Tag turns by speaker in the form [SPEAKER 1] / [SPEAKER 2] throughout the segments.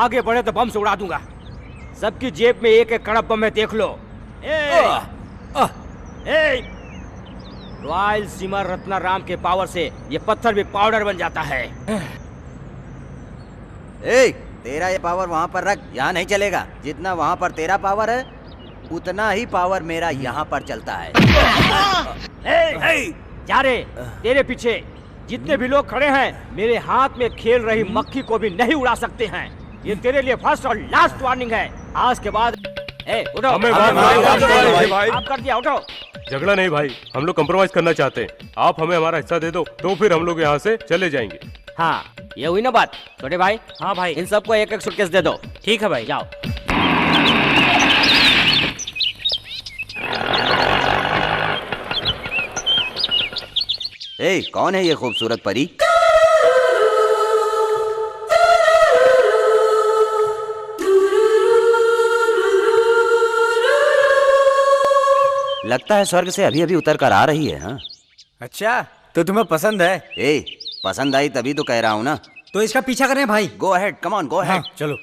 [SPEAKER 1] आगे बढ़े तो बम से उड़ा दूंगा। सबकी जेब में एक एक कड़क बम है, देख लो। रॉयल सीमा रत्नाराम के पावर से ये पत्थर भी पाउडर बन जाता है।
[SPEAKER 2] तेरा ये पावर वहाँ पर रख, यहाँ नहीं चलेगा। जितना वहाँ पर तेरा पावर है उतना ही पावर मेरा यहाँ पर चलता है।
[SPEAKER 1] जा रे, तेरे पीछे जितने भी लोग खड़े हैं मेरे हाथ में खेल रही मक्खी को भी नहीं उड़ा सकते हैं। ये तेरे लिए फर्स्ट और लास्ट वार्निंग है। आज के बाद उठो। आप कर दिया, उठो।
[SPEAKER 3] झगड़ा नहीं भाई, हम लोग कंप्रोमाइज करना चाहते हैं। आप हमें हमारा हिस्सा दे दो तो फिर हम लोग यहाँ से चले जाएंगे।
[SPEAKER 1] हाँ, ये हुई ना बात। छोटे भाई।
[SPEAKER 4] हाँ भाई।
[SPEAKER 1] इन सबको एक एक सूटकेस दे दो।
[SPEAKER 4] ठीक है भाई,
[SPEAKER 1] जाओ।
[SPEAKER 2] कौन है ये खूबसूरत परी? लगता है स्वर्ग से अभी अभी उतर कर आ रही है। हाँ,
[SPEAKER 5] अच्छा तो तुम्हें पसंद है?
[SPEAKER 2] पसंद आई तभी तो कह रहा हूँ ना।
[SPEAKER 5] तो इसका पीछा करें भाई।
[SPEAKER 2] Go ahead, come on, go ahead.
[SPEAKER 5] चलो।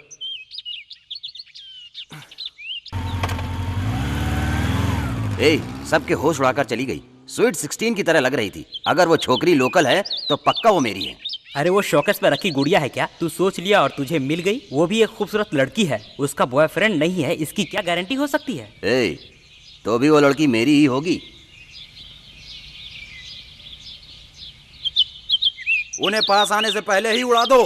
[SPEAKER 2] सबके होश उड़ाकर चली गई। स्वीट 16 की तरह लग रही थी। अगर वो छोकरी लोकल है तो पक्का वो मेरी है।
[SPEAKER 4] अरे वो शोकेस पे रखी गुड़िया है क्या? तू सोच लिया और तुझे मिल गई। वो भी एक खूबसूरत लड़की है, उसका बॉयफ्रेंड नहीं है। इसकी क्या गारंटी हो सकती है?
[SPEAKER 2] तो भी वो लड़की मेरी ही होगी। उन्हें पास आने से पहले ही उड़ा दो।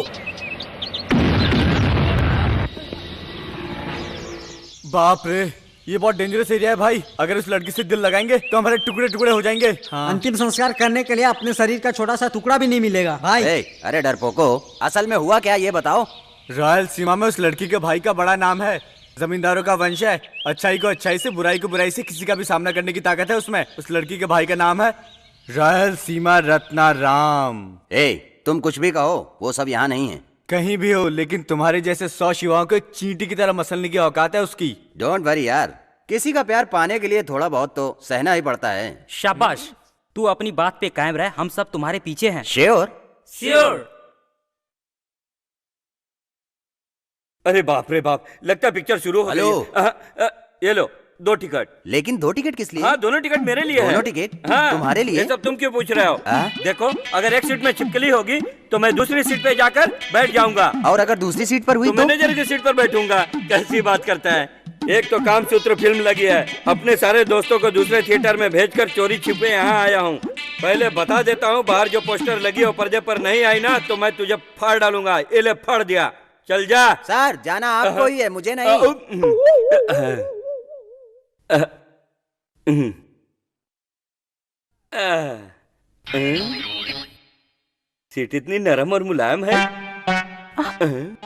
[SPEAKER 5] बाप रे, ये बहुत डेंजरस एरिया है भाई। अगर उस लड़की से दिल लगाएंगे तो हमारे टुकड़े टुकड़े हो जाएंगे।
[SPEAKER 6] हाँ। अंतिम संस्कार करने के लिए अपने शरीर का छोटा सा टुकड़ा भी नहीं मिलेगा भाई।
[SPEAKER 2] अरे डरपोको, असल में हुआ क्या ये बताओ।
[SPEAKER 5] रॉयल सीमा में उस लड़की के भाई का बड़ा नाम है। जमींदारों का वंश है। अच्छाई को अच्छाई से, बुराई को बुराई से किसी का भी सामना करने की ताकत है उसमें। उस लड़की के भाई का नाम है रॉयल सीमा रत्नाराम।
[SPEAKER 2] तुम कुछ भी कहो, वो सब यहाँ नहीं है।
[SPEAKER 5] कहीं भी हो, लेकिन तुम्हारे जैसे 100 शिवाओं को एक चींटी की तरह मसलने की औकात है उसकी।
[SPEAKER 2] डोंट वरी यार, किसी का प्यार पाने के लिए थोड़ा बहुत तो सहना ही पड़ता है।
[SPEAKER 4] शाबाश, तू अपनी बात पे कायम रह, हम सब तुम्हारे पीछे हैं।
[SPEAKER 2] श्योर?
[SPEAKER 4] श्योर।
[SPEAKER 1] अरे बाप रे बाप, लगता पिक्चर शुरू हो गई। ये लो 2 टिकट।
[SPEAKER 2] लेकिन 2 टिकट किस लिए?
[SPEAKER 1] हाँ, दोनों टिकट मेरे लिए है।
[SPEAKER 2] दोनों टिकट?
[SPEAKER 1] हाँ,
[SPEAKER 2] तुम्हारे लिए?
[SPEAKER 1] ये सब तुम क्यों पूछ रहे हो? देखो, अगर एक सीट में छिपकली होगी तो मैं दूसरी सीट पे जाकर बैठ जाऊंगा।
[SPEAKER 2] और अगर दूसरी सीट पर हुई तो
[SPEAKER 1] मैनेजर की सीट पर बैठूंगा। कैसी बात करता है। एक तो कामसूत्र फिल्म लगी है, अपने सारे दोस्तों को दूसरे थिएटर में भेजकर चोरी छिपे यहाँ आया हूँ। पहले बता देता हूँ, बाहर जो पोस्टर लगी हो पर्दे पर नहीं आई ना तो मैं तुझे फाड़ डालूंगा। ये ले, फाड़ दिया। चल जा।
[SPEAKER 2] सर, जाना आपको ही है, मुझे नहीं।
[SPEAKER 1] सीट इतनी नरम और मुलायम है।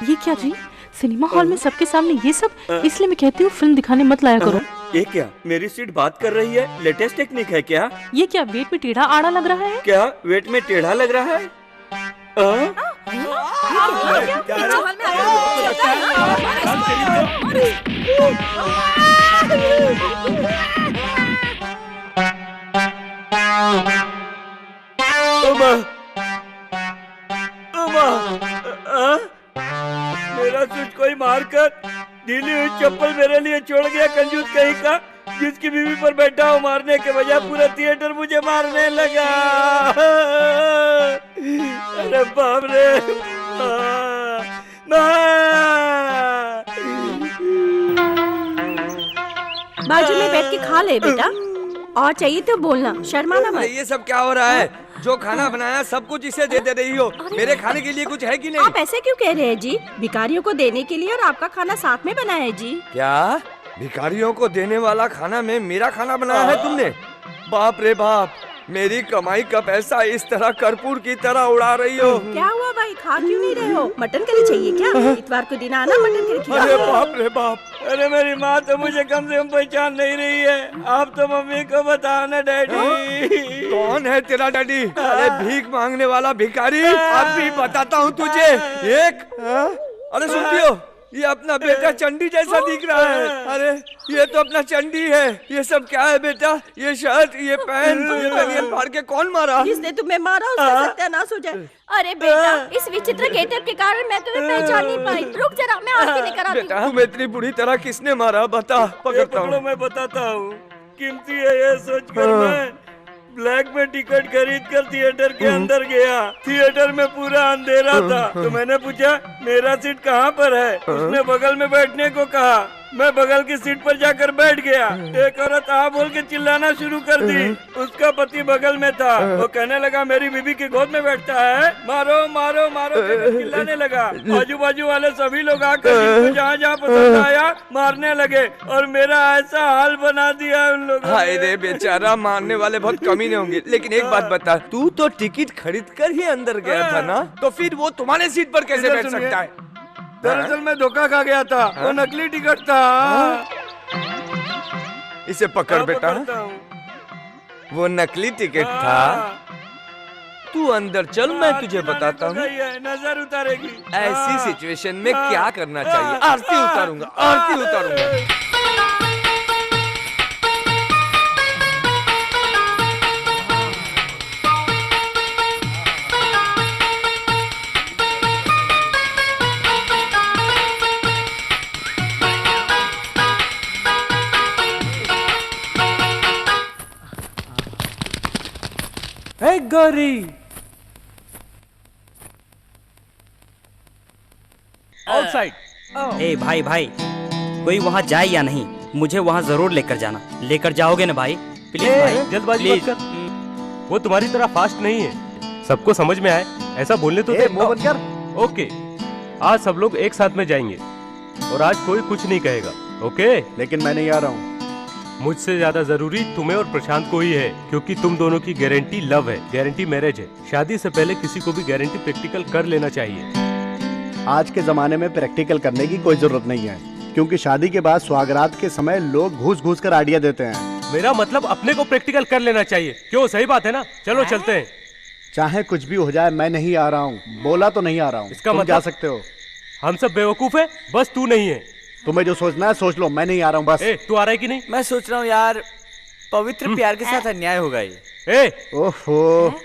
[SPEAKER 7] ये क्या जी, सिनेमा हॉल में सबके सामने ये सब? इसलिए मैं कहती हूँ फिल्म दिखाने मत लाया करो।
[SPEAKER 1] ये क्या, मेरी सीट बात कर रही है? लेटेस्ट टेक्निक है क्या?
[SPEAKER 7] ये क्या वेट में टेढ़ा आड़ा लग रहा है?
[SPEAKER 1] क्या वेट में टेढ़ा लग रहा है? मेरा स्विच कोई मारकर ढीली हुई चप्पल मेरे लिए छोड़ गया, कंजूस कहीं का। जिसकी बीवी पर बैठा हूँ, मारने के बजाय पूरा थिएटर मुझे मारने लगा। अरे बाप रे।
[SPEAKER 8] बाजू में बैठ के खा ले बेटा, और चाहिए तो बोलना, शर्माना मत।
[SPEAKER 9] ये सब क्या हो रहा है? जो खाना बनाया सब कुछ इसे दे रही हो। मेरे खाने के लिए कुछ है कि नहीं?
[SPEAKER 8] आप ऐसे क्यों कह रहे हैं जी? भिखारियों को देने के लिए और आपका खाना साथ में बनाया है जी।
[SPEAKER 9] क्या भिखारियों को देने वाला खाना में मेरा खाना बनाया है तुमने? बाप रे बाप, मेरी कमाई का पैसा इस तरह कर्पूर की तरह उड़ा रही हो।
[SPEAKER 8] क्या हुआ भाई, खा क्यों नहीं रहे हो? मटन करी चाहिए क्या? इतवार को दिन आना, मटन करी खिलाओ।
[SPEAKER 9] अरे बाप रे बाप।
[SPEAKER 1] अरे मेरी माँ तो मुझे कम से कम पहचान नहीं रही है। आप तो मम्मी को बताओ ना डैडी।
[SPEAKER 9] कौन है तेरा डैडी? अरे भीख मांगने वाला भिखारी, अब भी बताता हूँ तुझे। एक अरे सुनती हो, ये अपना बेटा चंडी जैसा दिख रहा है। अरे ये तो अपना चंडी है। ये सब क्या है बेटा? ये शर्ट, ये पैंट, ये बनियान फाड़ के कौन मारा?
[SPEAKER 8] जिसने तुम्हें मारा उसका सत्यानाश हो जाए। अरे बेटा, इस विचित्र गेटअप के कारण मैं तुम्हें पहचान नहीं पाई। रुक जरा, मैं आरती लेकर आती हूँ।
[SPEAKER 9] बेटा तुम्हें इतनी बुरी तरह किसने मारा? बता, पकड़ता हूँ।
[SPEAKER 1] मैं बताता हूँ। कीमती है ये सोचकर मैं ब्लैक में टिकट खरीद कर थिएटर के अंदर गया। थिएटर में पूरा अंधेरा था, तो मैंने पूछा मेरा सीट कहाँ पर है। उसने बगल में बैठने को कहा। मैं बगल की सीट पर जाकर बैठ गया। एक औरत आ बोल के चिल्लाना शुरू कर दी। उसका पति बगल में था। वो कहने लगा मेरी बीबी की गोद में बैठता है, मारो मारो मारो करके चिल्लाने लगा। आजू बाजू वाले सभी लोग आकर जिनको जहाँ जहाँ पसंद आया मारने लगे और मेरा ऐसा हाल बना दिया उन लोगों
[SPEAKER 9] हाय रे बेचारा, मारने वाले बहुत कम ही होंगे। लेकिन एक बात बता, तू तो टिकट खरीद कर ही अंदर गया था ना, तो फिर वो तुम्हारे सीट पर कैसे बैठ सकता है?
[SPEAKER 1] दरअसल मैं धोखा खा गया था। वो नकली टिकट था।
[SPEAKER 9] इसे पकड़ बेटा। वो नकली टिकट था। तू अंदर चल, मैं तुझे बताता हूँ
[SPEAKER 1] नजर उतारेगी।
[SPEAKER 9] ऐसी सिचुएशन में क्या करना चाहिए। आरती उतारूंगा, आरती उतारूंगा।
[SPEAKER 5] गौरी
[SPEAKER 4] ए भाई भाई, कोई वहाँ जाए या नहीं, मुझे वहाँ जरूर लेकर जाना। लेकर जाओगे ना भाई? प्लीज भाई,
[SPEAKER 3] जल्दबाजी मत कर। वो तुम्हारी तरह फास्ट नहीं है। सबको समझ में आए ऐसा बोलने तो दे।
[SPEAKER 5] मुंह बंद कर।
[SPEAKER 3] ओके, आज सब लोग एक साथ में जाएंगे और आज कोई कुछ नहीं कहेगा। ओके?
[SPEAKER 5] लेकिन मैं नहीं आ रहा हूँ।
[SPEAKER 3] मुझसे ज्यादा जरूरी तुम्हें और प्रशांत को ही है, क्योंकि तुम दोनों की गारंटी लव है, गारंटी मैरिज है। शादी से पहले किसी को भी गारंटी प्रैक्टिकल कर लेना चाहिए।
[SPEAKER 10] आज के जमाने में प्रैक्टिकल करने की कोई जरूरत नहीं है, क्योंकि शादी के बाद सुहागरात के समय लोग घूस घूस कर आइडिया देते हैं।
[SPEAKER 3] मेरा मतलब अपने को प्रैक्टिकल कर लेना चाहिए। क्यों? सही बात है ना? चलो चलते हैं।
[SPEAKER 10] चाहे कुछ भी हो जाए, मैं नहीं आ रहा हूँ। बोला तो नहीं आ रहा हूँ।
[SPEAKER 3] इसका
[SPEAKER 10] तुम
[SPEAKER 3] मतलब
[SPEAKER 10] जा सकते हो।
[SPEAKER 3] हम सब बेवकूफ है, बस तू नहीं है।
[SPEAKER 10] तुम्हें जो सोचना है सोच लो, मैं नहीं आ रहा हूँ बस।
[SPEAKER 3] तू आ रहा है कि नहीं?
[SPEAKER 5] मैं सोच रहा हूँ यार, पवित्र प्यार के साथ अन्याय होगा ये।
[SPEAKER 10] ओहो,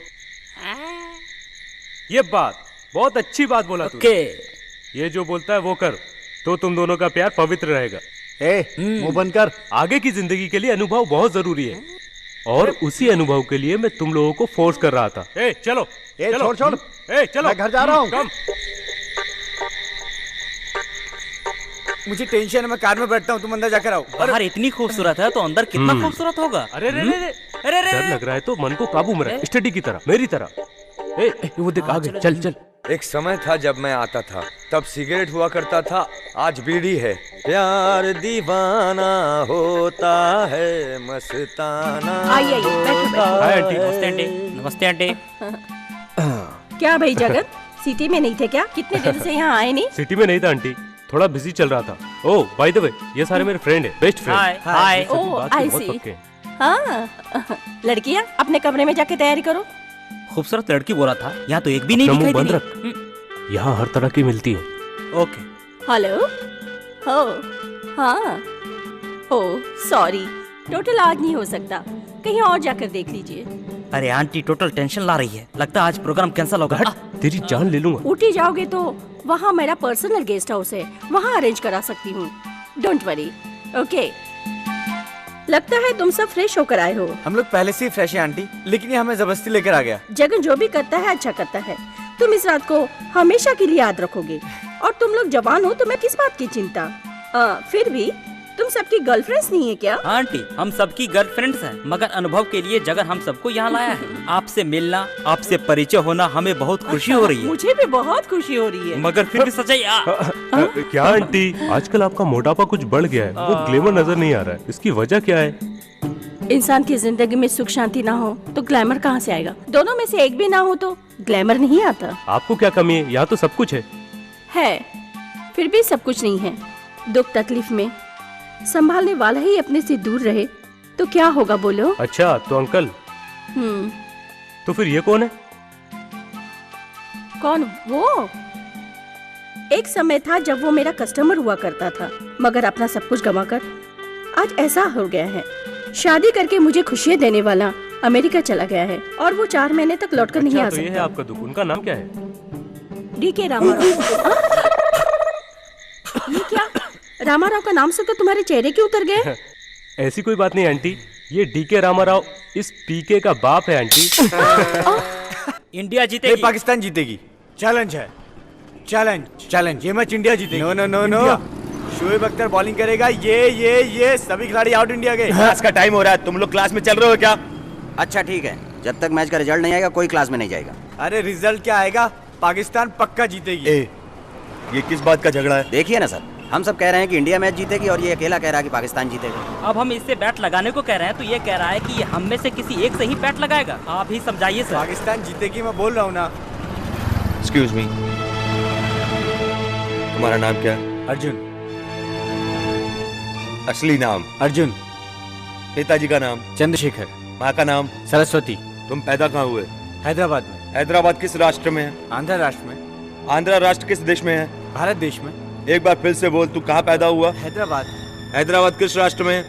[SPEAKER 3] ये बात बहुत अच्छी बात बोला तू। ये जो बोलता है वो कर, तो तुम दोनों का प्यार पवित्र रहेगा।
[SPEAKER 10] मुंह बंद कर।
[SPEAKER 3] आगे की जिंदगी के लिए अनुभव बहुत जरूरी है, और उसी अनुभव के लिए मैं तुम लोगों को फोर्स कर रहा था। चलो चलो
[SPEAKER 10] छोड़।
[SPEAKER 3] चलो,
[SPEAKER 10] मैं घर जा रहा हूँ।
[SPEAKER 5] मुझे टेंशन है, मैं कार में बैठता हूँ, तुम अंदर जाकर आओ।
[SPEAKER 4] बाहर इतनी खूबसूरत है तो अंदर कितना खूबसूरत होगा।
[SPEAKER 3] अरे डर लग रहा है तो मन को काबू में रख, स्टडी की तरह, मेरी तरह। वो देख आगे, चल चल।
[SPEAKER 9] एक समय था जब मैं आता था, तब सिगरेट हुआ करता था, आज बीड़ी है। प्यार दीवाना होता है, मस्ताना।
[SPEAKER 8] आइए बैठो।
[SPEAKER 4] Hi aunty. नमस्ते आंटी। नमस्ते आंटी।
[SPEAKER 8] क्या भाई जगत, सिटी में नहीं थे क्या? कितने दिन से यहाँ आए नहीं?
[SPEAKER 3] सिटी में नहीं था आंटी, थोड़ा बिजी चल रहा था। ओह बाय द वे, ये सारे मेरे फ्रेंड है, बेस्ट फ्रेंड।
[SPEAKER 4] हाय।
[SPEAKER 8] ओह आई सी। हाँ, लड़कियाँ अपने कमरे में जाके तैयारी करो।
[SPEAKER 4] खूबसूरत लड़की बोला था, यहाँ तो एक भी नहीं दिखाई
[SPEAKER 3] बंद
[SPEAKER 4] दे
[SPEAKER 3] रख। यहाँ हर तरह की मिलती है।
[SPEAKER 4] ओके।
[SPEAKER 8] हेलो। हो हाँ। ओ सॉरी, टोटल आज नहीं हो सकता, कहीं और जाकर देख लीजिए।
[SPEAKER 4] अरे आंटी टोटल टेंशन ला रही है, लगता है आज प्रोग्राम कैंसिल होगा।
[SPEAKER 3] तेरी जान ले लूंगा।
[SPEAKER 8] ऊटी जाओगे तो वहाँ मेरा पर्सनल गेस्ट हाउस है, वहाँ अरेंज करा सकती हूँ। Don't worry. ओके। लगता है तुम सब फ्रेश होकर आए हो।
[SPEAKER 5] हम लोग पहले से ही फ्रेश है आंटी, लेकिन ये हमें जबरदस्ती लेकर आ गया।
[SPEAKER 8] जगन जो भी करता है अच्छा करता है। तुम इस रात को हमेशा के लिए याद रखोगे, और तुम लोग जवान हो, तुम्हें किस बात की चिंता। फिर भी तुम सबकी गर्लफ्रेंड्स नहीं है क्या?
[SPEAKER 4] आंटी हम सबकी गर्लफ्रेंड्स हैं, मगर अनुभव के लिए जगन हम सबको यहाँ लाया है। आपसे मिलना, आपसे परिचय होना हमें बहुत खुशी हो रही है।
[SPEAKER 8] मुझे भी बहुत खुशी हो रही है।
[SPEAKER 4] मगर फिर भी सच्चाई
[SPEAKER 3] क्या आंटी, आजकल आपका मोटापा कुछ बढ़ गया है, वो ग्लैमर नजर नहीं आ रहा है, इसकी वजह क्या है?
[SPEAKER 8] इंसान की जिंदगी में सुख शांति ना हो तो ग्लैमर कहाँ से आएगा? दोनों में से एक भी ना हो तो ग्लैमर नहीं आता।
[SPEAKER 3] आपको क्या कमी है? यहाँ तो सब कुछ
[SPEAKER 8] है, फिर भी सब कुछ नहीं है। दुख तकलीफ में संभालने वाला ही अपने से दूर रहे तो क्या होगा बोलो?
[SPEAKER 3] अच्छा तो अंकल। तो फिर ये कौन है?
[SPEAKER 8] कौन? वो एक समय था जब वो मेरा कस्टमर हुआ करता था, मगर अपना सब कुछ गंवाकर आज ऐसा हो गया है। शादी करके मुझे खुशियाँ देने वाला अमेरिका चला गया है और वो 4 महीने तक लौटकर नहीं आ
[SPEAKER 3] तो ये है
[SPEAKER 8] सकता।
[SPEAKER 3] आपका दुख। उनका नाम क्या है?
[SPEAKER 8] डीके रामाराव। ये क्या? रामाराव का नाम सुनकर तुम्हारे चेहरे क्यों उतर गए?
[SPEAKER 3] ऐसी कोई बात नहीं आंटी, ये डीके रामाराव इस पीके का बाप है आंटी।
[SPEAKER 4] इंडिया जीतेगी।
[SPEAKER 5] पाकिस्तान जीतेगी। चैलेंज है, चैलेंज चैलेंज। ये मैच इंडिया जीतेगी। No no no no. Shoaib Akhtar bowling करेगा। ये सभी खिलाड़ी आउट इंडिया के।
[SPEAKER 10] क्लास का टाइम हो रहा है, तुम लोग क्लास में चल रहे हो क्या?
[SPEAKER 2] अच्छा ठीक है, जब तक मैच का रिजल्ट नहीं आएगा कोई क्लास में नहीं जाएगा।
[SPEAKER 5] अरे रिजल्ट क्या आएगा? पाकिस्तान पक्का जीतेगी।
[SPEAKER 10] ये किस बात का झगड़ा है?
[SPEAKER 2] देखिए ना सर, हम सब कह रहे हैं कि इंडिया मैच जीतेगी और ये अकेला कह रहा है कि पाकिस्तान जीतेगा।
[SPEAKER 4] अब हम इससे बैट लगाने को कह रहे हैं तो ये कह रहा है कि हम में से किसी एक से ही बैट लगाएगा। आप ही समझाइए सर।
[SPEAKER 5] पाकिस्तान जीतेगी, मैं बोल रहा हूँ ना।
[SPEAKER 9] एक्सक्यूज मी, तुम्हारा नाम क्या है?
[SPEAKER 5] अर्जुन।
[SPEAKER 9] असली नाम?
[SPEAKER 5] अर्जुन।
[SPEAKER 9] पिताजी का नाम?
[SPEAKER 5] चंद्रशेखर।
[SPEAKER 9] माँ का नाम?
[SPEAKER 5] सरस्वती।
[SPEAKER 9] तुम पैदा कहाँ हुए?
[SPEAKER 5] हैदराबाद में।
[SPEAKER 9] हैदराबाद किस राष्ट्र में है?
[SPEAKER 5] आंध्र राष्ट्र में।
[SPEAKER 9] आंध्र राष्ट्र किस देश में है?
[SPEAKER 5] भारत देश में।
[SPEAKER 9] एक बार फिर से बोल, तू कहाँ पैदा हुआ?
[SPEAKER 5] हैदराबाद।
[SPEAKER 9] हैदराबाद किस राष्ट्र में है?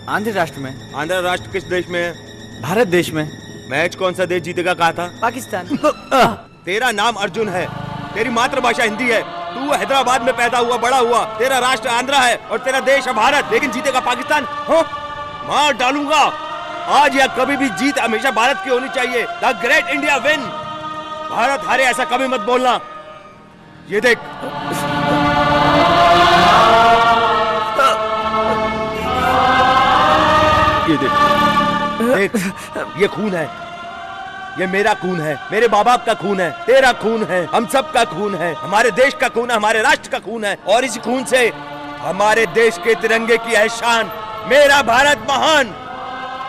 [SPEAKER 5] आंध्र राष्ट्र में।
[SPEAKER 9] आंध्र राष्ट्र किस देश में है?
[SPEAKER 5] भारत देश में।
[SPEAKER 9] मैच कौन सा देश जीतेगा कहा था?
[SPEAKER 5] पाकिस्तान।
[SPEAKER 9] तेरा नाम अर्जुन है, तेरी मातृभाषा हिंदी है, तू हैदराबाद में पैदा हुआ बड़ा हुआ, तेरा राष्ट्र आंध्र है और तेरा देश है भारत, लेकिन जीतेगा पाकिस्तान? मार डालूंगा आज या कभी भी। जीत हमेशा भारत की होनी चाहिए। The great India win. Bharat हारे ऐसा कभी मत बोलना। ये देख, ये देख, ये खून है, ये मेरा खून है, मेरे माँ बाप का खून है, तेरा खून है, हम सब का खून है, हमारे देश का खून है, हमारे राष्ट्र का खून है, और इस खून से हमारे देश के तिरंगे की है शान। मेरा भारत महान।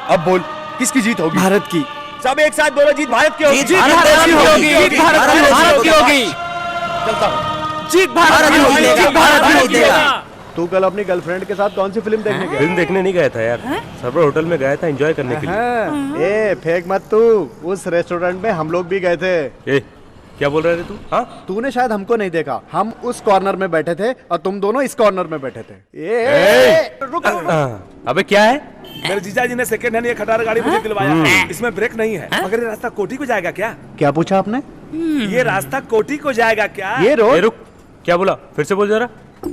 [SPEAKER 9] अब बोल, किसकी जीत होगी?
[SPEAKER 5] भारत की।
[SPEAKER 9] सब एक साथ बोलो, जीत भारत की होगी।
[SPEAKER 2] जीत भारत की होगी।
[SPEAKER 9] जीत भारत की होगी। चलता हूँ। जीत भारत की होगी। जीत भारत की होगी।
[SPEAKER 10] तू कल अपनी गर्लफ्रेंड के साथ कौन सी फिल्म देखने गया?
[SPEAKER 3] फिल्म देखने नहीं गया था यार, सर्वर होटल में गया था एंजॉय करने के लिए।
[SPEAKER 10] ए फेंक मत तू, उस रेस्टोरेंट में हम लोग भी गए थे।
[SPEAKER 3] ए, क्या बोल रहे थे तू? हाँ,
[SPEAKER 10] तूने शायद हमको नहीं देखा, हम उस कॉर्नर में बैठे थे और तुम दोनों इस कॉर्नर में बैठे थे। रुक।
[SPEAKER 3] अबे क्या है?
[SPEAKER 11] मेरे जीजा जी ने सेकंड हैंड ये खटारा गाड़ी मुझे दिलवाया है। इसमें ब्रेक नहीं है, मगर ये रास्ता कोठी को जाएगा क्या?
[SPEAKER 10] क्या पूछा आपने?
[SPEAKER 11] ये रास्ता कोठी को जाएगा क्या?
[SPEAKER 10] ये रोड?
[SPEAKER 3] रुक, क्या बोला? फिर से बोल जरा।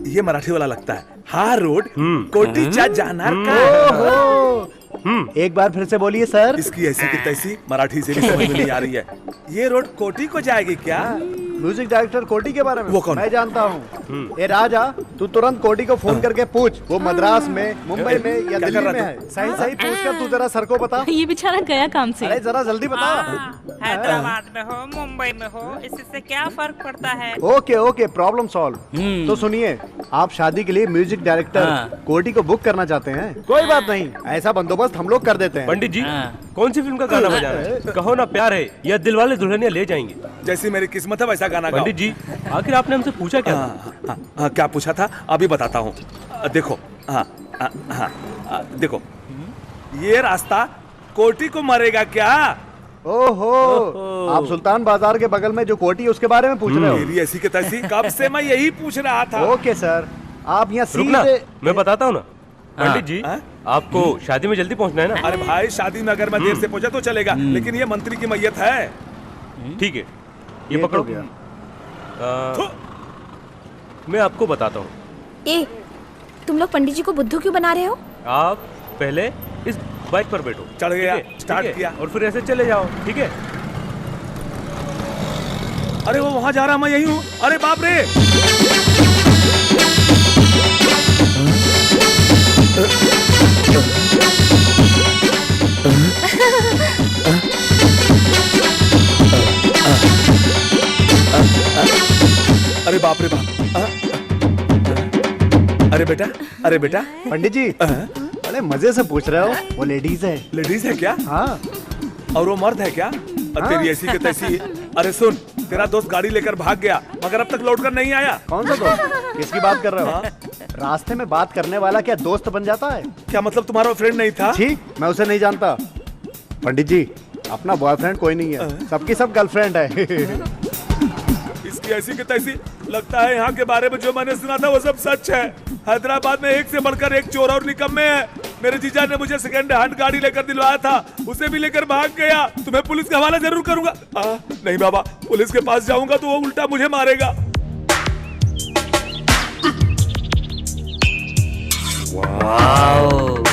[SPEAKER 11] ये मराठी वाला लगता है। हाँ, रोड कोटीच्या जाणार का?
[SPEAKER 10] एक बार फिर से बोलिए सर।
[SPEAKER 11] इसकी ऐसी की तैसी मराठी से भी समझ में नहीं आ रही है। ये रोड कोठी को जाएगी क्या?
[SPEAKER 10] म्यूजिक डायरेक्टर कोटी के बारे में
[SPEAKER 11] वो कौन?
[SPEAKER 10] मैं जानता हूँ। ए राजा, तू तुरंत कोटी को फोन करके पूछ, वो मद्रास में, मुंबई में या
[SPEAKER 11] क्या
[SPEAKER 10] दिल्ली
[SPEAKER 11] कर रहा
[SPEAKER 10] में
[SPEAKER 11] था?
[SPEAKER 10] है। सही सही पूछ कर तू जरा सर को बता।
[SPEAKER 7] ये बेचारा गया काम से।
[SPEAKER 10] अरे जरा जल्दी बता।
[SPEAKER 12] हैदराबाद में हो, मुंबई में हो, इससे क्या फर्क पड़ता है?
[SPEAKER 10] Okay okay, problem solve. तो सुनिए, आप शादी के लिए म्यूजिक डायरेक्टर कोटी को बुक करना चाहते हैं? कोई बात नहीं, ऐसा बंदोबस्त हम लोग कर देते हैं।
[SPEAKER 3] पंडित जी, कौन सी फिल्म का गाना बजा रहे हैं? कहो ना प्यार है या दिल वाले दुल्हनिया ले जाएंगे।
[SPEAKER 11] जैसी मेरी किस्मत है वैसा गाना गाओ।
[SPEAKER 3] पंडित जी, आखिर आपने हमसे पूछा क्या?
[SPEAKER 11] क्या पूछा था अभी बताता हूँ। देखो, देखो, ये रास्ता कोठी को मरेगा क्या?
[SPEAKER 10] ओहो, आप सुल्तान बाजार के बगल में जो कोटी है उसके बारे में पूछ रहे हो?
[SPEAKER 11] मेरी ऐसी की तैसी कब से मैं यही पूछ रहा था।
[SPEAKER 10] ओके सर, आप यहाँ
[SPEAKER 3] रुकना,
[SPEAKER 10] सीधे।
[SPEAKER 3] मैं बताता हूँ ना। पंडित जी, आपको शादी में जल्दी पहुँचना है ना?
[SPEAKER 11] अरे भाई, शादी में अगर मैं देर से पहुंचा तो चलेगा, लेकिन ये मंत्री की मैयत है।
[SPEAKER 3] ठीक है, ये पकड़ो। मैं आपको बताता हूँ।
[SPEAKER 13] ए, तुम लोग पंडित जी को बुद्धू क्यों बना रहे हो?
[SPEAKER 3] आप पहले इस बाइक पर बैठो।
[SPEAKER 11] चढ़ गया,
[SPEAKER 3] ठीक है?
[SPEAKER 11] स्टार्ट
[SPEAKER 3] ठीक है?
[SPEAKER 11] किया।
[SPEAKER 3] और फिर ऐसे चले जाओ, ठीक है?
[SPEAKER 11] अरे वो वहां जा रहा, मैं यही हूँ। अरे बाप रे! अरे बाप रे बाप! अरे बेटा, अरे बेटा।
[SPEAKER 10] पंडित जी, बड़े मजे से पूछ रहे हो। वो लेडीज है।
[SPEAKER 11] लेडीज है क्या?
[SPEAKER 10] हाँ।
[SPEAKER 11] और वो मर्द है क्या? तेरी ऐसी की तैसी। अरे सुन, तेरा दोस्त गाड़ी लेकर भाग गया, मगर अब तक लौट कर नहीं आया।
[SPEAKER 10] कौन सा दोस्त? किसकी बात कर रहे हो? रास्ते में बात करने वाला क्या दोस्त बन जाता है?
[SPEAKER 11] क्या मतलब तुम्हारा फ्रेंड नहीं था?
[SPEAKER 10] ठीक, मैं उसे नहीं जानता। पंडित जी, अपना बॉयफ्रेंड कोई नहीं है, सबकी सब गर्लफ्रेंड है।
[SPEAKER 11] इसकी ऐसी की तैसी लगता है यहाँ के बारे में जो मैंने सुना था वो सब सच है। हैदराबाद में एक से बढ़कर एक चोर और निकम्मे हैं। मेरे जीजा ने मुझे सेकंड हैंड गाड़ी लेकर दिलवाया था, उसे भी लेकर भाग गया। तुम्हें पुलिस के हवाले जरूर करूंगा। नहीं बाबा, पुलिस के पास जाऊंगा तो वो उल्टा मुझे मारेगा।
[SPEAKER 4] वाओ।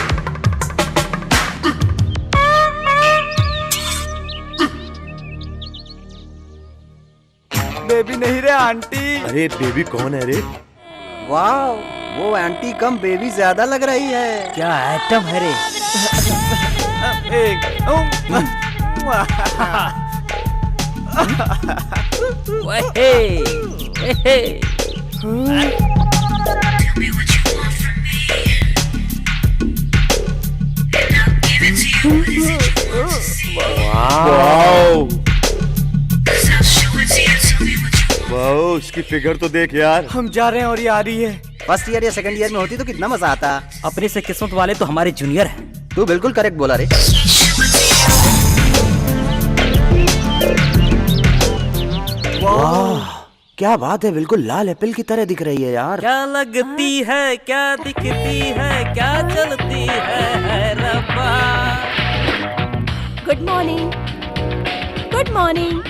[SPEAKER 5] बेबी नहीं रे आंटी।
[SPEAKER 9] अरे बेबी कौन है रे?
[SPEAKER 2] वाह, वो आंटी कम बेबी ज्यादा लग रही है।
[SPEAKER 4] क्या आइटम है रे?
[SPEAKER 9] वाओ, उसकी फिगर तो देख यार।
[SPEAKER 5] हम जा रहे हैं और ये आ रही है।
[SPEAKER 2] फर्स्ट ईयर या सेकंड ईयर में होती तो कितना मजा आता।
[SPEAKER 4] अपने से किस्मत वाले तो हमारे जूनियर हैं।
[SPEAKER 2] तू बिल्कुल करेक्ट बोला रे। वाह, क्या बात है, बिल्कुल लाल एप्पल की तरह दिख रही है यार।
[SPEAKER 4] क्या लगती है, क्या दिखती है, क्या चलती है रब्बा।
[SPEAKER 8] Good morning, good morning.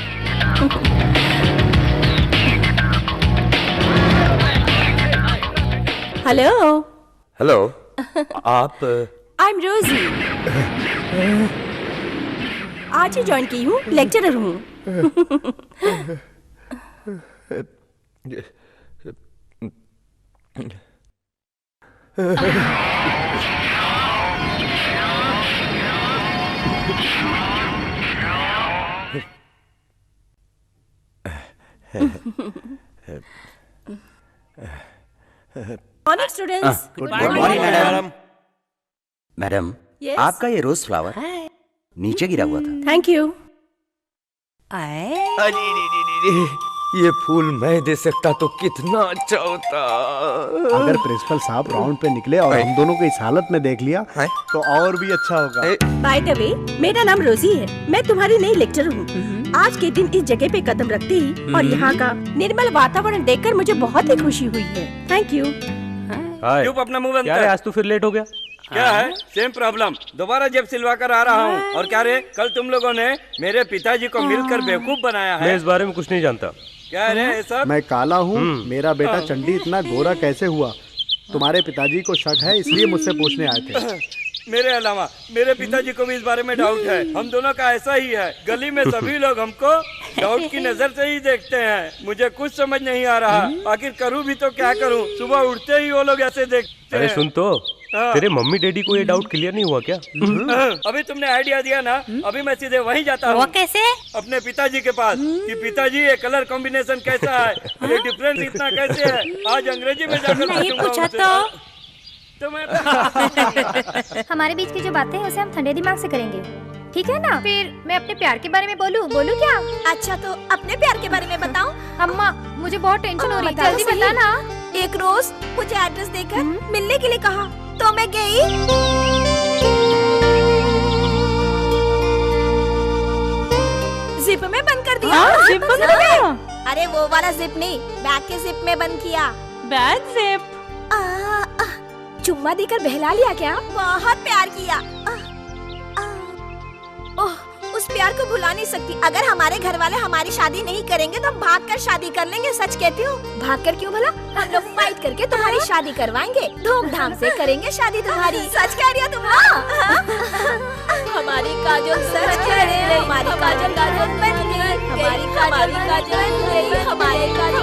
[SPEAKER 8] Hello
[SPEAKER 9] hello, आप?
[SPEAKER 8] आई एम रोजी। आज ही ज्वाइन की हूँ, लेक्चरर हूँ। Morning students.
[SPEAKER 2] Good morning madam. Madam,
[SPEAKER 8] Yes?
[SPEAKER 2] आपका ये रोज फ्लावर नीचे गिरा हुआ था।
[SPEAKER 8] Thank you.
[SPEAKER 1] ये फूल मैं दे सकता तो कितना अच्छा होता।
[SPEAKER 10] अगर प्रिंसिपल साहब राउंड पे निकले और हम दोनों को इस हालत में देख लिया तो और भी अच्छा होगा।
[SPEAKER 8] बाय द वे, मेरा नाम रोजी है। मैं तुम्हारी नई लेक्चरर हूँ। आज के दिन इस जगह पे कदम रखते ही और यहाँ का निर्मल वातावरण देखकर मुझे बहुत ही खुशी हुई है। Thank you.
[SPEAKER 1] चुप, अपना मुंह बंद
[SPEAKER 3] क्या
[SPEAKER 1] कर।
[SPEAKER 3] है, आज तो फिर लेट हो गया?
[SPEAKER 1] क्या है? Same problem. दोबारा जेब सिलवा कर आ रहा हूँ। और क्या रे, कल तुम लोगों ने मेरे पिताजी को मिलकर बेवकूफ बनाया है।
[SPEAKER 3] मैं इस बारे में कुछ नहीं जानता।
[SPEAKER 1] क्या है रे ये सब?
[SPEAKER 10] मैं काला हूँ, मेरा बेटा चंडी इतना गोरा कैसे हुआ? तुम्हारे पिताजी को शक है, इसलिए मुझसे पूछने आए थे।
[SPEAKER 1] मेरे अलावा मेरे पिताजी को भी इस बारे में डाउट है। हम दोनों का ऐसा ही है। गली में सभी लोग हमको डाउट की नजर से ही देखते हैं। मुझे कुछ समझ नहीं आ रहा, आखिर करूँ भी तो क्या करूँ? सुबह उठते ही वो लोग ऐसे देखते
[SPEAKER 3] अरे
[SPEAKER 1] हैं।
[SPEAKER 3] सुन तो, तेरे मम्मी डैडी को ये डाउट क्लियर नहीं हुआ क्या?
[SPEAKER 1] अभी तुमने आइडिया दिया ना, अभी मैं सीधे वहीं जाता हूँ।
[SPEAKER 12] वो कैसे?
[SPEAKER 1] अपने पिताजी के पास कि पिताजी ये कलर कॉम्बिनेशन कैसा है, ये डिफरेंस इतना कैसे है। आज अंग्रेजी में जाकर
[SPEAKER 12] नहीं
[SPEAKER 1] पूछूंगा
[SPEAKER 12] पूछा
[SPEAKER 1] उनसे। तो मैं
[SPEAKER 13] हमारे बीच की जो बातें हैं उसे हम ठंडे दिमाग से करेंगे, ठीक है ना? फिर मैं अपने प्यार के बारे में बोलूं क्या? अच्छा, तो अपने प्यार के बारे में बताओ। अम्मा, मुझे बहुत टेंशन हो रही है, जल्दी बता ना। एक रोज मुझे एड्रेस देकर मिलने के लिए कहा तो मैं गई। जिप में बंद कर दिया।
[SPEAKER 7] जिप बंद कर दिया?
[SPEAKER 13] अरे वो वाला जिप नहीं, बैग के जिप में बंद किया।
[SPEAKER 7] Bag zip?
[SPEAKER 13] चुम्मा देकर बहला लिया क्या? बहुत प्यार किया। ओह, उस प्यार को भुला नहीं सकती। अगर हमारे घर वाले हमारी शादी नहीं करेंगे तो हम भागकर शादी कर लेंगे। सच कहती हूँ। भागकर क्यों भला? हम लोग फाइट करके तुम्हारी शादी करवाएंगे, धूमधाम से करेंगे शादी तुम्हारी। सच कह रही हो तुम? हमारी काजल सच कह रही है। हमारी काजल काजल बन गई। हमारी काजल काजल बन गई। हमारी काजल।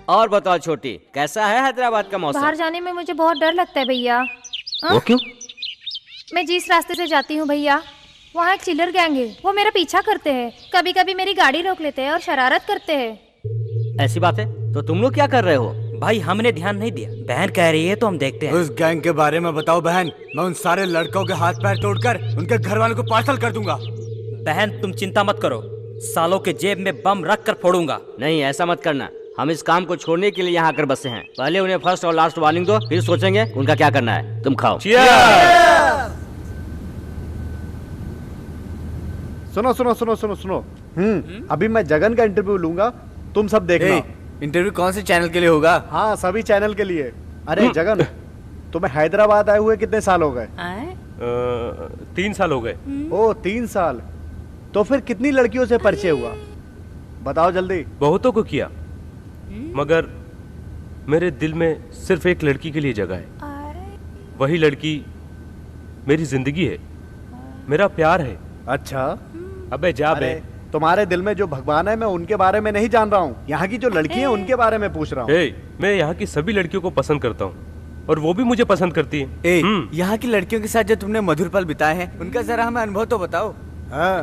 [SPEAKER 2] और बताओ छोटी, कैसा है हैदराबाद का मौसम?
[SPEAKER 13] बाहर जाने में मुझे बहुत डर लगता है भैया।
[SPEAKER 2] वो क्यों?
[SPEAKER 13] मैं जिस रास्ते से जाती हूँ भैया, वहाँ एक चिल्लर गैंग है। वो मेरा पीछा करते हैं, कभी कभी मेरी गाड़ी रोक लेते हैं और शरारत करते हैं।
[SPEAKER 4] ऐसी बात है तो तुम लोग क्या कर रहे हो? भाई हमने ध्यान नहीं दिया, बहन कह रही है तो हम देखते हैं।
[SPEAKER 5] उस गैंग के बारे में बताओ बहन। मैं उन सारे लड़कों के हाथ पैर तोड़कर उनके घर वालों को पार्सल कर दूंगा।
[SPEAKER 4] बहन तुम चिंता मत करो, सालों के जेब में बम रख कर फोड़ूंगा।
[SPEAKER 2] नहीं, ऐसा मत करना। हम इस काम को छोड़ने के लिए यहाँ आकर बसे हैं। पहले उन्हें फर्स्ट और लास्ट वार्निंग दो, फिर सोचेंगे उनका क्या करना है। तुम खाओ।
[SPEAKER 10] सुनो सुनो सुनो सुनो सुनो। अभी मैं जगन का इंटरव्यू लूंगा, तुम सब देखना।
[SPEAKER 5] इंटरव्यू कौन से चैनल के लिए होगा?
[SPEAKER 10] हाँ, सभी चैनल के लिए। अरे जगन, तुम्हें हैदराबाद आए हुए कितने साल हो गए?
[SPEAKER 3] 3 साल हो गए।
[SPEAKER 10] ओ 3 साल। तो फिर कितनी लड़कियों से परिचय हुआ? बताओ जल्दी।
[SPEAKER 3] बहुतों को किया, मगर मेरे दिल में सिर्फ एक लड़की के लिए जगह है। वही लड़की मेरी जिंदगी है, मेरा प्यार है।
[SPEAKER 10] अच्छा।
[SPEAKER 3] अबे जा बे।
[SPEAKER 10] तुम्हारे दिल में जो भगवान है मैं उनके बारे में नहीं जान रहा हूँ, यहाँ की जो लड़की है उनके बारे में पूछ रहा हूँ।
[SPEAKER 3] मैं यहाँ की सभी लड़कियों को पसंद करता हूँ और वो भी मुझे पसंद करती है।
[SPEAKER 5] यहाँ की लड़कियों के साथ जो तुमने मधुर पल बिताए हैं उनका जरा हमें अनुभव तो बताओ।
[SPEAKER 10] हाँ।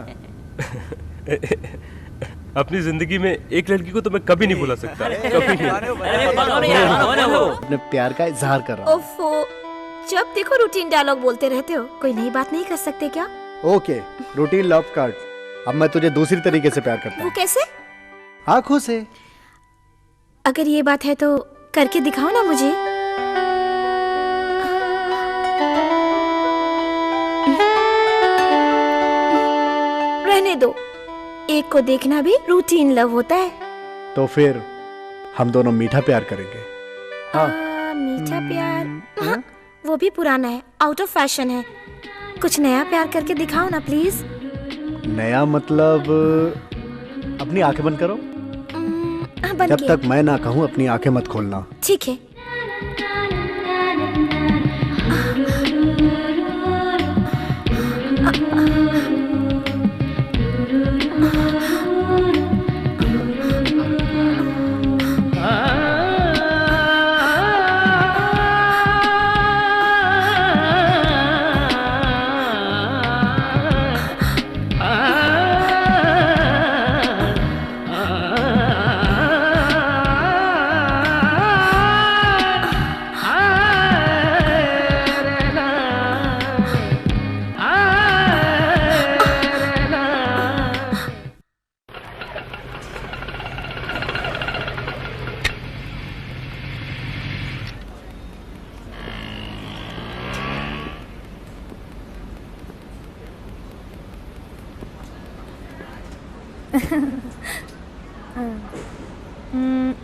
[SPEAKER 3] अपनी जिंदगी में एक लड़की को तो मैं कभी नहीं भुला सकता, कभी नहीं।
[SPEAKER 10] अपने प्यार का इजहार कर रहा हूँ।
[SPEAKER 13] ओफो, जब देखो रूटीन डायलॉग बोलते रहते हो, कोई नई बात नहीं कर सकते क्या?
[SPEAKER 10] Okay, routine love card. अब मैं तुझे दूसरी तरीके से प्यार करता
[SPEAKER 13] वो
[SPEAKER 10] हूँ।
[SPEAKER 13] कैसे?
[SPEAKER 10] आँखों से।
[SPEAKER 13] अगर ये बात है तो करके दिखाओ ना मुझे। रहने दो, एक को देखना भी रूटीन लव होता है।
[SPEAKER 10] तो फिर हम दोनों मीठा प्यार करेंगे। हाँ।
[SPEAKER 13] मीठा प्यार? हाँ, वो भी पुराना है, आउट ऑफ फैशन है। कुछ नया प्यार करके दिखाओ ना प्लीज।
[SPEAKER 10] नया मतलब अपनी आंखें बंद करो।
[SPEAKER 13] बंद
[SPEAKER 10] जब
[SPEAKER 13] किया।
[SPEAKER 10] तक मैं ना कहूँ अपनी आंखें मत खोलना।
[SPEAKER 13] ठीक है।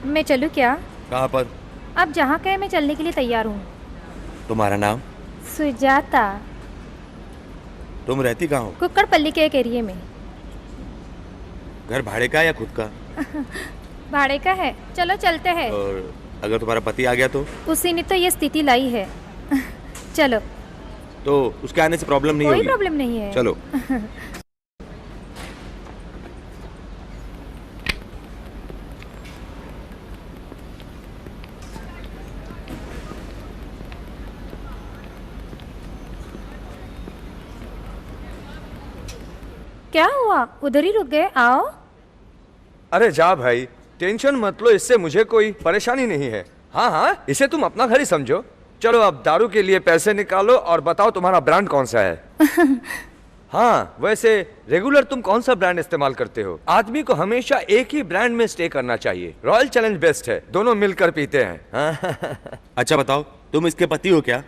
[SPEAKER 13] मैं चलूं क्या?
[SPEAKER 9] कहाँ पर?
[SPEAKER 13] आप जहाँ कहे मैं चलने के लिए तैयार हूँ।
[SPEAKER 9] तुम्हारा नाम?
[SPEAKER 13] सुजाता।
[SPEAKER 9] तुम रहती कहाँ हो?
[SPEAKER 13] कुक्कड़पल्ली के एक एरिया में।
[SPEAKER 9] घर भाड़े का या खुद का?
[SPEAKER 13] भाड़े का है। चलो चलते हैं।
[SPEAKER 9] और अगर तुम्हारा पति आ गया तो?
[SPEAKER 13] उसी ने तो ये स्थिति लाई है। चलो।
[SPEAKER 9] तो उसके आने से प्रॉब्लम नहीं होगी?
[SPEAKER 13] कोई प्रॉब्लम नहीं है।
[SPEAKER 9] चलो।
[SPEAKER 13] क्या हुआ? उधर ही रुक गए? आओ।
[SPEAKER 14] अरे जा भाई, टेंशन मत लो, इससे मुझे कोई परेशानी नहीं है। हाँ हाँ, इसे तुम अपना घर ही समझो। चलो अब दारू के लिए पैसे निकालो और बताओ तुम्हारा ब्रांड कौन सा है। हाँ, वैसे रेगुलर तुम कौन सा ब्रांड इस्तेमाल करते हो? आदमी को हमेशा एक ही ब्रांड में स्टे करना चाहिए। रॉयल चैलेंज बेस्ट है, दोनों मिलकर पीते हैं।
[SPEAKER 9] अच्छा बताओ, तुम इसके पति हो क्या?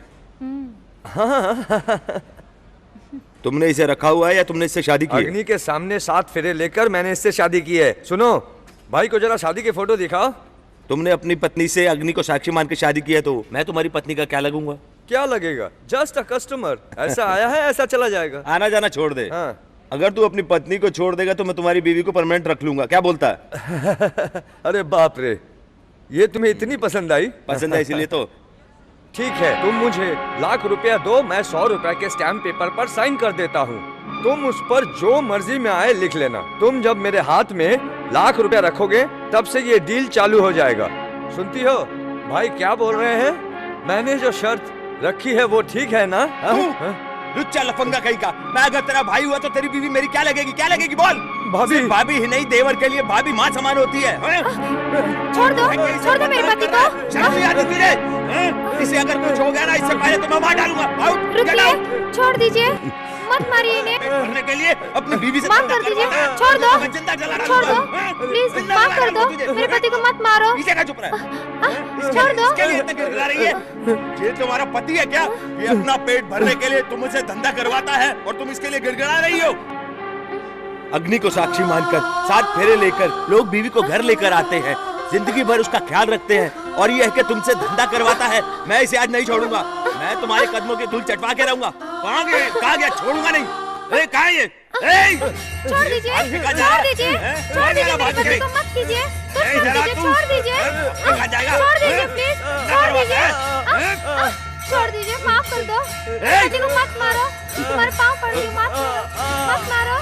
[SPEAKER 9] तुमने इसे रखा हुआ है या तुमने इससे शादी की है?
[SPEAKER 14] अग्नि के सामने 7 फेरे लेकर मैंने इससे शादी की है। सुनो, भाई को जरा शादी के फोटो दिखाओ।
[SPEAKER 9] तुमने अपनी पत्नी से अग्नि को साक्षी मान के शादी की है, तो मैं तुम्हारी पत्नी का क्या लगूंगा?
[SPEAKER 14] क्या लगेगा? Just a customer. ऐसा आया है, ऐसा चला जाएगा।
[SPEAKER 9] आना जाना छोड़ दे।
[SPEAKER 14] हाँ।
[SPEAKER 9] अगर तू अपनी पत्नी को छोड़ देगा तो मैं तुम्हारी बीवी को परमानेंट रख लूंगा। क्या बोलता है?
[SPEAKER 14] अरे बाप रे, ये तुम्हें इतनी पसंद आई?
[SPEAKER 9] पसंद है इसीलिए तो।
[SPEAKER 14] ठीक है, तुम मुझे ₹1,00,000 दो, मैं ₹100 के स्टैम्प पेपर पर साइन कर देता हूँ। तुम उस पर जो मर्जी में आए लिख लेना। तुम जब मेरे हाथ में ₹1,00,000 रखोगे तब से ये डील चालू हो जाएगा। सुनती हो भाई क्या बोल रहे हैं? मैंने जो शर्त रखी है वो ठीक है ना?
[SPEAKER 9] लुच्चा लफंगा कहीं का। मैं अगर तेरा भाई हुआ तो तेरी बीवी मेरी क्या लगेगी? क्या लगेगी बोल?
[SPEAKER 14] भाभी।
[SPEAKER 9] भाभी ही नहीं, देवर के लिए भाभी माँ समान होती है।
[SPEAKER 13] छोड़ दो मेरे पति को।
[SPEAKER 9] शर्म नहीं आती तुझे? इसे अगर कुछ हो गया ना इससे पहले तो मैं मार डालूंगा। आउट।
[SPEAKER 13] रुकिए, छोड़ दीजिए, मत मारिए इन्हें।
[SPEAKER 9] करने के लिए अपनी बीवी से
[SPEAKER 13] माफ कर दीजिए, छोड़ दो, छोड़ दो, प्लीज माफ कर दो, मेरे पति को मत मारो।
[SPEAKER 9] इसे क्या चुप रहा?
[SPEAKER 13] छोड़ दो।
[SPEAKER 9] इसके लिए इतना गिड़गिड़ा रही है? ये तुम्हारा पति है क्या? ये अपना पेट भरने के लिए तुमसे धंधा करवाता है और तुम इसके लिए गिड़गिड़ा रही हो? अग्नि को साक्षी मानकर 7 फेरे लेकर लोग बीवी को घर लेकर आते हैं, जिंदगी भर उसका ख्याल रखते हैं, और ये है कि तुमसे धंधा करवाता है। मैं इसे आज नहीं छोड़ूंगा, मैं तुम्हारे कदमों की धूल चटवा के रहूंगा। कहाँ गया? छोड़ूंगा नहीं। अरे कहाँ है ये?
[SPEAKER 13] छोड़ दीजिए, छोड़ दीजिए, छोड़ दीजिए, मेरे बच्चे को मत कीजिए, छोड़ दीजिए, छोड़ दीजिए प्लीज, छोड़ दीजिए, छोड़ दीजिए, माफ कर दो, बेटी को मत मारो, तुम्हारे पाँव पड़ रही, मत मारो।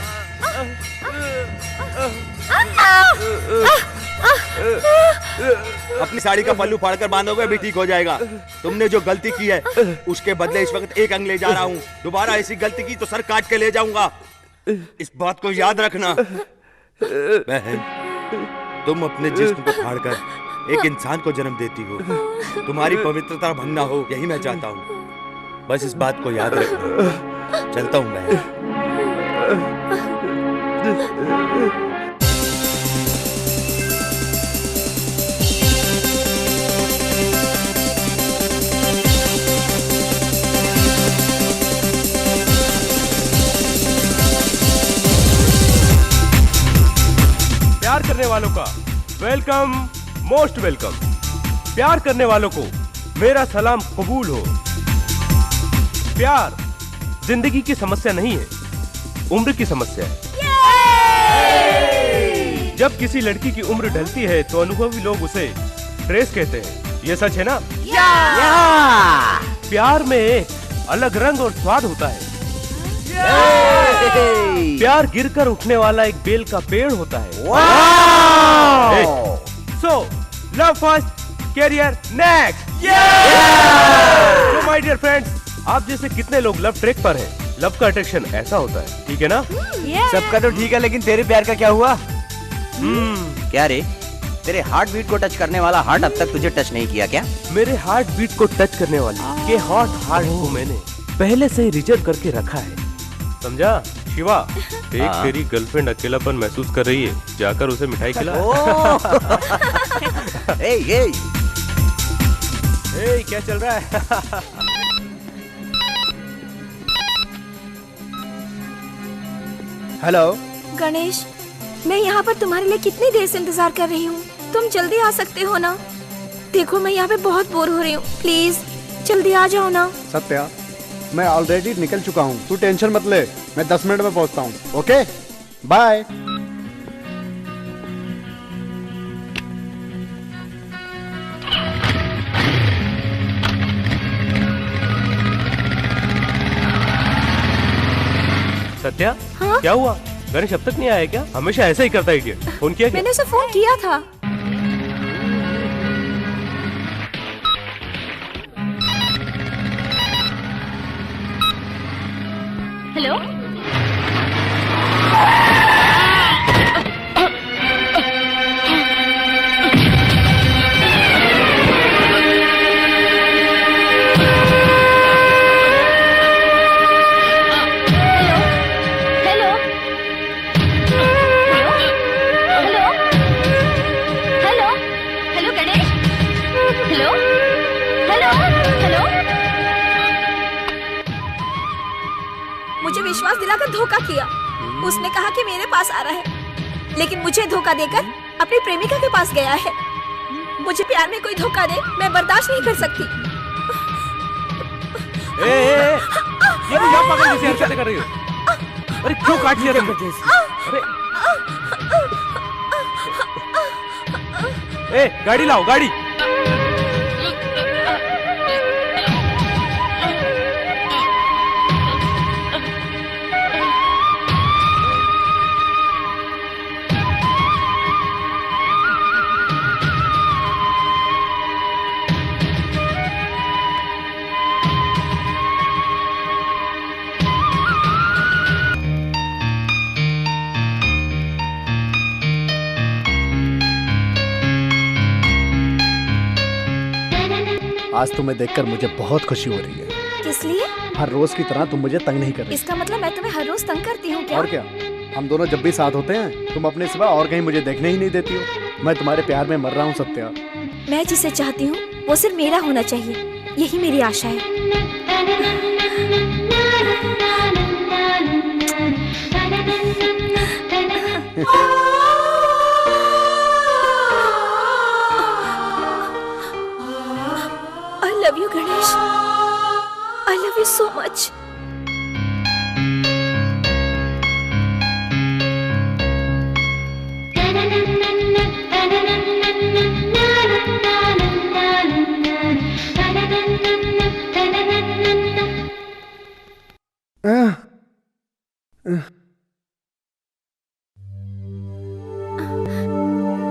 [SPEAKER 9] अपनी साड़ी का पल्लू फाड़कर बांधोगे भी ठीक हो जाएगा। तुमने जो गलती की है उसके बदले इस वक्त 1 अंग ले जा रहा हूँ। दोबारा ऐसी गलती की तो सर काट के ले जाऊंगा। इस बात को याद रखना। बहन, तुम अपने जिस्म को फाड़कर एक इंसान को जन्म देती हो, तुम्हारी पवित्रता भंग ना हो, यही मैं चाहता हूँ। बस इस बात को याद रखना। चलता हूँ मैं।
[SPEAKER 3] प्यार करने वालों का वेलकम, मोस्ट वेलकम। प्यार करने वालों को मेरा सलाम कबूल हो। प्यार जिंदगी की समस्या नहीं है, उम्र की समस्या है। जब किसी लड़की की उम्र ढलती है तो अनुभवी लोग उसे ट्रेस कहते हैं। ये सच है ना? प्यार में एक अलग रंग और स्वाद होता है। प्यार गिरकर उठने वाला एक बेल का पेड़ होता है। So love first, career next. तो माय डियर फ्रेंड्स, आप जैसे कितने लोग लव ट्रैक पर हैं? लव का अट्रैक्शन ऐसा होता है, ठीक है ना?
[SPEAKER 2] सबका तो ठीक है, लेकिन तेरे प्यार का क्या हुआ? क्या रे, तेरे हार्ट बीट को टच करने वाला हार्ट अब तक तुझे टच नहीं किया क्या?
[SPEAKER 3] मेरे हार्ट बीट को टच करने वाले के हॉट हार्ट को मैंने पहले से ही रिजर्व करके रखा है, समझा? शिवा, एक तेरी गर्लफ्रेंड अकेलापन महसूस कर रही है, जाकर उसे मिठाई खिला। क्या चल रहा है?
[SPEAKER 10] हेलो
[SPEAKER 13] गणेश, मैं यहाँ पर तुम्हारे लिए कितनी देर से इंतजार कर रही हूँ। तुम जल्दी आ सकते हो ना? देखो मैं यहाँ पे बहुत बोर हो रही हूँ, प्लीज जल्दी आ जाओ ना।
[SPEAKER 10] सत्या, मैं ऑलरेडी निकल चुका हूँ, तू टेंशन मत ले, मैं 10 मिनट में पहुँचता हूँ। Okay, bye.
[SPEAKER 3] सत्या, क्या हुआ? गणेश अब तक नहीं आया क्या? हमेशा ऐसा ही करता है इडियट। फोन किया क्या?
[SPEAKER 13] मैंने उसे फोन किया था। हेलो, मुझे विश्वास दिलाकर धोखा किया। उसने कहा कि मेरे पास आ रहा है, लेकिन मुझे धोखा देकर अपनी प्रेमिका के पास गया है। मुझे प्यार में कोई धोखा दे, मैं बर्दाश्त नहीं कर सकती।
[SPEAKER 3] ये क्या पागल जैसी हरकतें कर रही हो? अरे क्यों काट लिया तुमने? अरे गाड़ी लाओ, गाड़ी।
[SPEAKER 10] आज तुम्हें देखकर मुझे बहुत खुशी हो रही है।
[SPEAKER 13] किस लिए?
[SPEAKER 10] हर रोज की तरह तुम मुझे तंग नहीं कर रही।
[SPEAKER 13] इसका मतलब मैं तुम्हें हर रोज तंग करती हूँ क्या?
[SPEAKER 10] और क्या, हम दोनों जब भी साथ होते हैं तुम अपने सिवा और कहीं मुझे देखने ही नहीं देती हो। मैं तुम्हारे प्यार में मर रहा हूँ सत्या।
[SPEAKER 13] मैं जिसे चाहती हूँ वो सिर्फ मेरा होना चाहिए, यही मेरी आशा है।
[SPEAKER 8] I love you, Ganesh. I love you so much.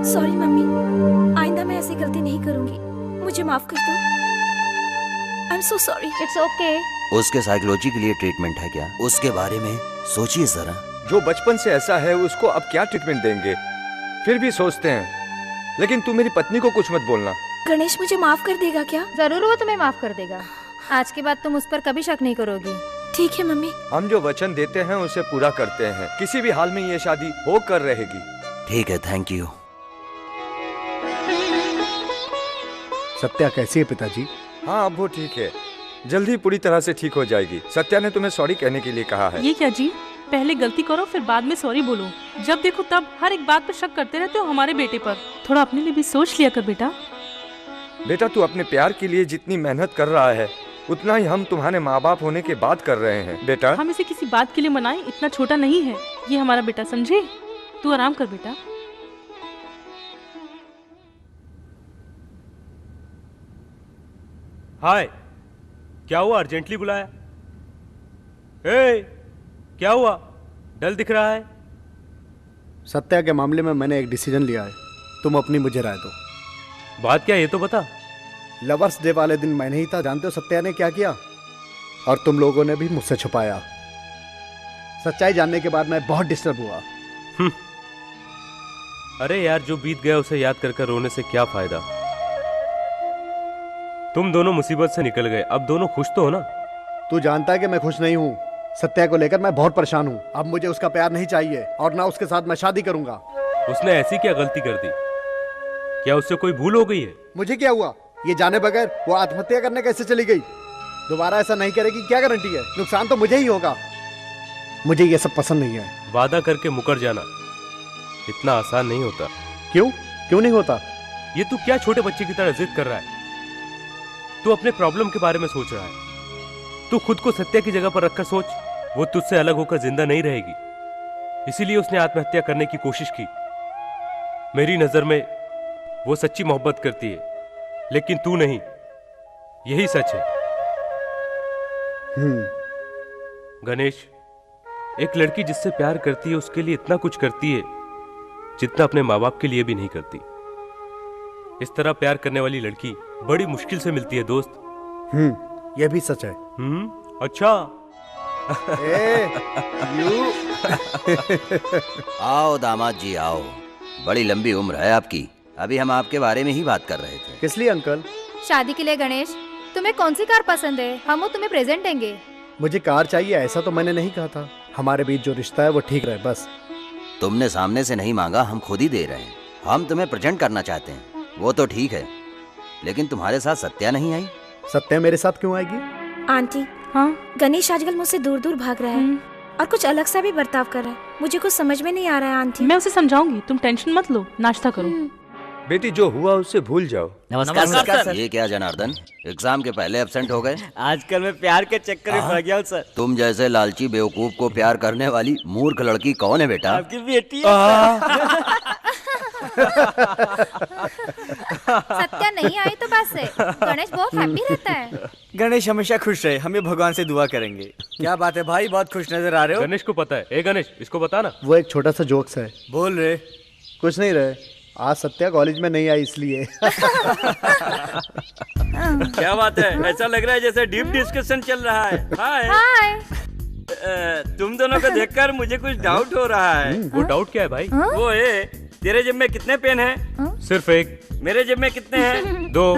[SPEAKER 8] Sorry mummy, आइंदा मैं ऐसी गलती नहीं करूंगी, मुझे माफ कर दो। I am so sorry.
[SPEAKER 13] It's okay.
[SPEAKER 2] उसके साइकोलॉजी के लिए ट्रीटमेंट है क्या? उसके बारे में सोचिए जरा।
[SPEAKER 14] जो बचपन से ऐसा है उसको अब क्या ट्रीटमेंट देंगे? फिर भी सोचते हैं। लेकिन तू मेरी पत्नी को कुछ मत बोलना।
[SPEAKER 8] गणेश मुझे माफ कर देगा क्या?
[SPEAKER 13] जरूर वो तुम्हें माफ कर देगा। आज के बाद तुम उस पर कभी शक नहीं करोगी।
[SPEAKER 8] ठीक है मम्मी।
[SPEAKER 14] हम जो वचन देते हैं उसे पूरा करते हैं। किसी भी हाल में ये शादी होकर रहेगी।
[SPEAKER 2] ठीक है, थैंक यू।
[SPEAKER 10] सत्या कैसी है पिताजी?
[SPEAKER 14] हाँ अब वो ठीक है, जल्दी पूरी तरह से ठीक हो जाएगी। सत्या ने तुम्हें सॉरी कहने के लिए कहा है।
[SPEAKER 7] ये क्या जी, पहले गलती करो फिर बाद में सॉरी बोलो। जब देखो तब हर एक बात पर शक करते रहते हो हमारे बेटे पर। थोड़ा अपने लिए भी सोच लिया कर बेटा।
[SPEAKER 14] बेटा तू अपने प्यार के लिए जितनी मेहनत कर रहा है उतना ही हम तुम्हारे माँ बाप होने के बाद कर रहे हैं। बेटा
[SPEAKER 7] हम इसे किसी बात के लिए मनाएं, इतना छोटा नहीं है ये हमारा बेटा, समझे? तू आराम कर बेटा।
[SPEAKER 3] हाय, क्या हुआ? अर्जेंटली बुलाया? ए, क्या हुआ? डल दिख रहा है।
[SPEAKER 10] सत्या के मामले में मैंने एक डिसीजन लिया है, तुम अपनी मुझे राय दो।
[SPEAKER 3] बात क्या है ये तो बता।
[SPEAKER 10] लवर्स डे वाले दिन मैं नहीं था, जानते हो सत्या ने क्या किया? और तुम लोगों ने भी मुझसे छुपाया। सच्चाई जानने के बाद मैं बहुत डिस्टर्ब हुआ।
[SPEAKER 3] अरे यार, जो बीत गया उसे याद कर कर रोने से क्या फायदा। तुम दोनों मुसीबत से निकल गए, अब दोनों खुश तो हो ना?
[SPEAKER 10] तू जानता है कि मैं खुश नहीं हूँ। सत्या को लेकर मैं बहुत परेशान हूँ। अब मुझे उसका प्यार नहीं चाहिए और ना उसके साथ मैं शादी करूंगा।
[SPEAKER 3] उसने ऐसी क्या गलती कर दी? क्या उससे कोई भूल हो गई है?
[SPEAKER 10] मुझे क्या हुआ? ये जाने बगैर वो आत्महत्या करने कैसे चली गई? दोबारा ऐसा नहीं करेगी, क्या गारंटी है? नुकसान तो मुझे ही होगा। मुझे ये सब पसंद नहीं है।
[SPEAKER 3] वादा करके मुकर जाना इतना आसान नहीं होता।
[SPEAKER 10] क्यों नहीं होता?
[SPEAKER 3] ये तू क्या छोटे बच्चे की तरह जिद कर रहा है? तू अपने प्रॉब्लम के बारे में सोच रहा है। तू खुद को सत्या की जगह पर रखकर सोच। वो तुझसे अलग होकर जिंदा नहीं रहेगी, इसीलिए उसने आत्महत्या करने की कोशिश की। मेरी नजर में वो सच्ची मोहब्बत करती है, लेकिन तू नहीं। यही सच है। गणेश, एक लड़की जिससे प्यार करती है उसके लिए इतना कुछ करती है जितना अपने माँ बाप के लिए भी नहीं करती। इस तरह प्यार करने वाली लड़की बड़ी मुश्किल से मिलती है दोस्त।
[SPEAKER 10] यह भी सच है।
[SPEAKER 3] अच्छा।
[SPEAKER 2] आओ दामाद जी आओ, बड़ी लंबी उम्र है आपकी। अभी हम आपके बारे में ही बात कर रहे थे।
[SPEAKER 10] किस लिए अंकल?
[SPEAKER 13] शादी के लिए। गणेश, तुम्हें कौन सी कार पसंद है? हम वो तुम्हें प्रेजेंट देंगे।
[SPEAKER 10] मुझे कार चाहिए ऐसा तो मैंने नहीं कहा था। हमारे बीच जो रिश्ता है वो ठीक रहे बस।
[SPEAKER 2] तुमने सामने से नहीं मांगा, हम खुद ही दे रहे हैं। हम तुम्हें प्रेजेंट करना चाहते हैं, वो तो ठीक है, लेकिन तुम्हारे साथ सत्या नहीं आई।
[SPEAKER 10] सत्या मेरे साथ क्यों आएगी?
[SPEAKER 8] आंटी,
[SPEAKER 7] हाँ?
[SPEAKER 8] गणेश आजकल मुझसे दूर दूर भाग रहा है और कुछ अलग सा भी बर्ताव कर रहा है। मुझे कुछ समझ में नहीं आ रहा है आंटी।
[SPEAKER 7] मैं उसे समझाऊंगी, तुम टेंशन मत लो, नाश्ता करो।
[SPEAKER 14] बेटी, जो हुआ उससे भूल जाओ।
[SPEAKER 2] नमस्कार सर। ये क्या जनार्दन, एग्जाम के पहले एब्सेंट हो गए?
[SPEAKER 6] आजकल मैं प्यार के चक्कर में पड़ गया हूँ सर।
[SPEAKER 2] तुम जैसे लालची बेवकूफ को प्यार करने वाली मूर्ख लड़की कौन है बेटा?
[SPEAKER 6] आपकी बेटी है।
[SPEAKER 13] सत्या नहीं आई तो बस है। गणेश बहुत हैप्पी रहता है।
[SPEAKER 6] गणेश हमेशा खुश रहे, हम ये भगवान से दुआ करेंगे। क्या बात है भाई, बहुत खुश नजर आ रहे हो।
[SPEAKER 3] गणेश को पता है। ए गणेश, इसको बता ना।
[SPEAKER 10] वो एक छोटा सा जोक्स है।
[SPEAKER 6] बोल रहे
[SPEAKER 10] कुछ नहीं रहे। आज सत्या कॉलेज में नहीं आई इसलिए।
[SPEAKER 1] क्या बात है, ऐसा लग रहा है जैसे डीप डिस्कशन चल रहा है।
[SPEAKER 13] हाय।
[SPEAKER 1] तुम दोनों को देखकर मुझे कुछ डाउट हो रहा है।
[SPEAKER 3] वो डाउट क्या है भाई?
[SPEAKER 1] वो है, तेरे जेब में कितने पेन हैं?
[SPEAKER 3] सिर्फ एक।
[SPEAKER 1] मेरे जेब में कितने हैं?
[SPEAKER 3] 2।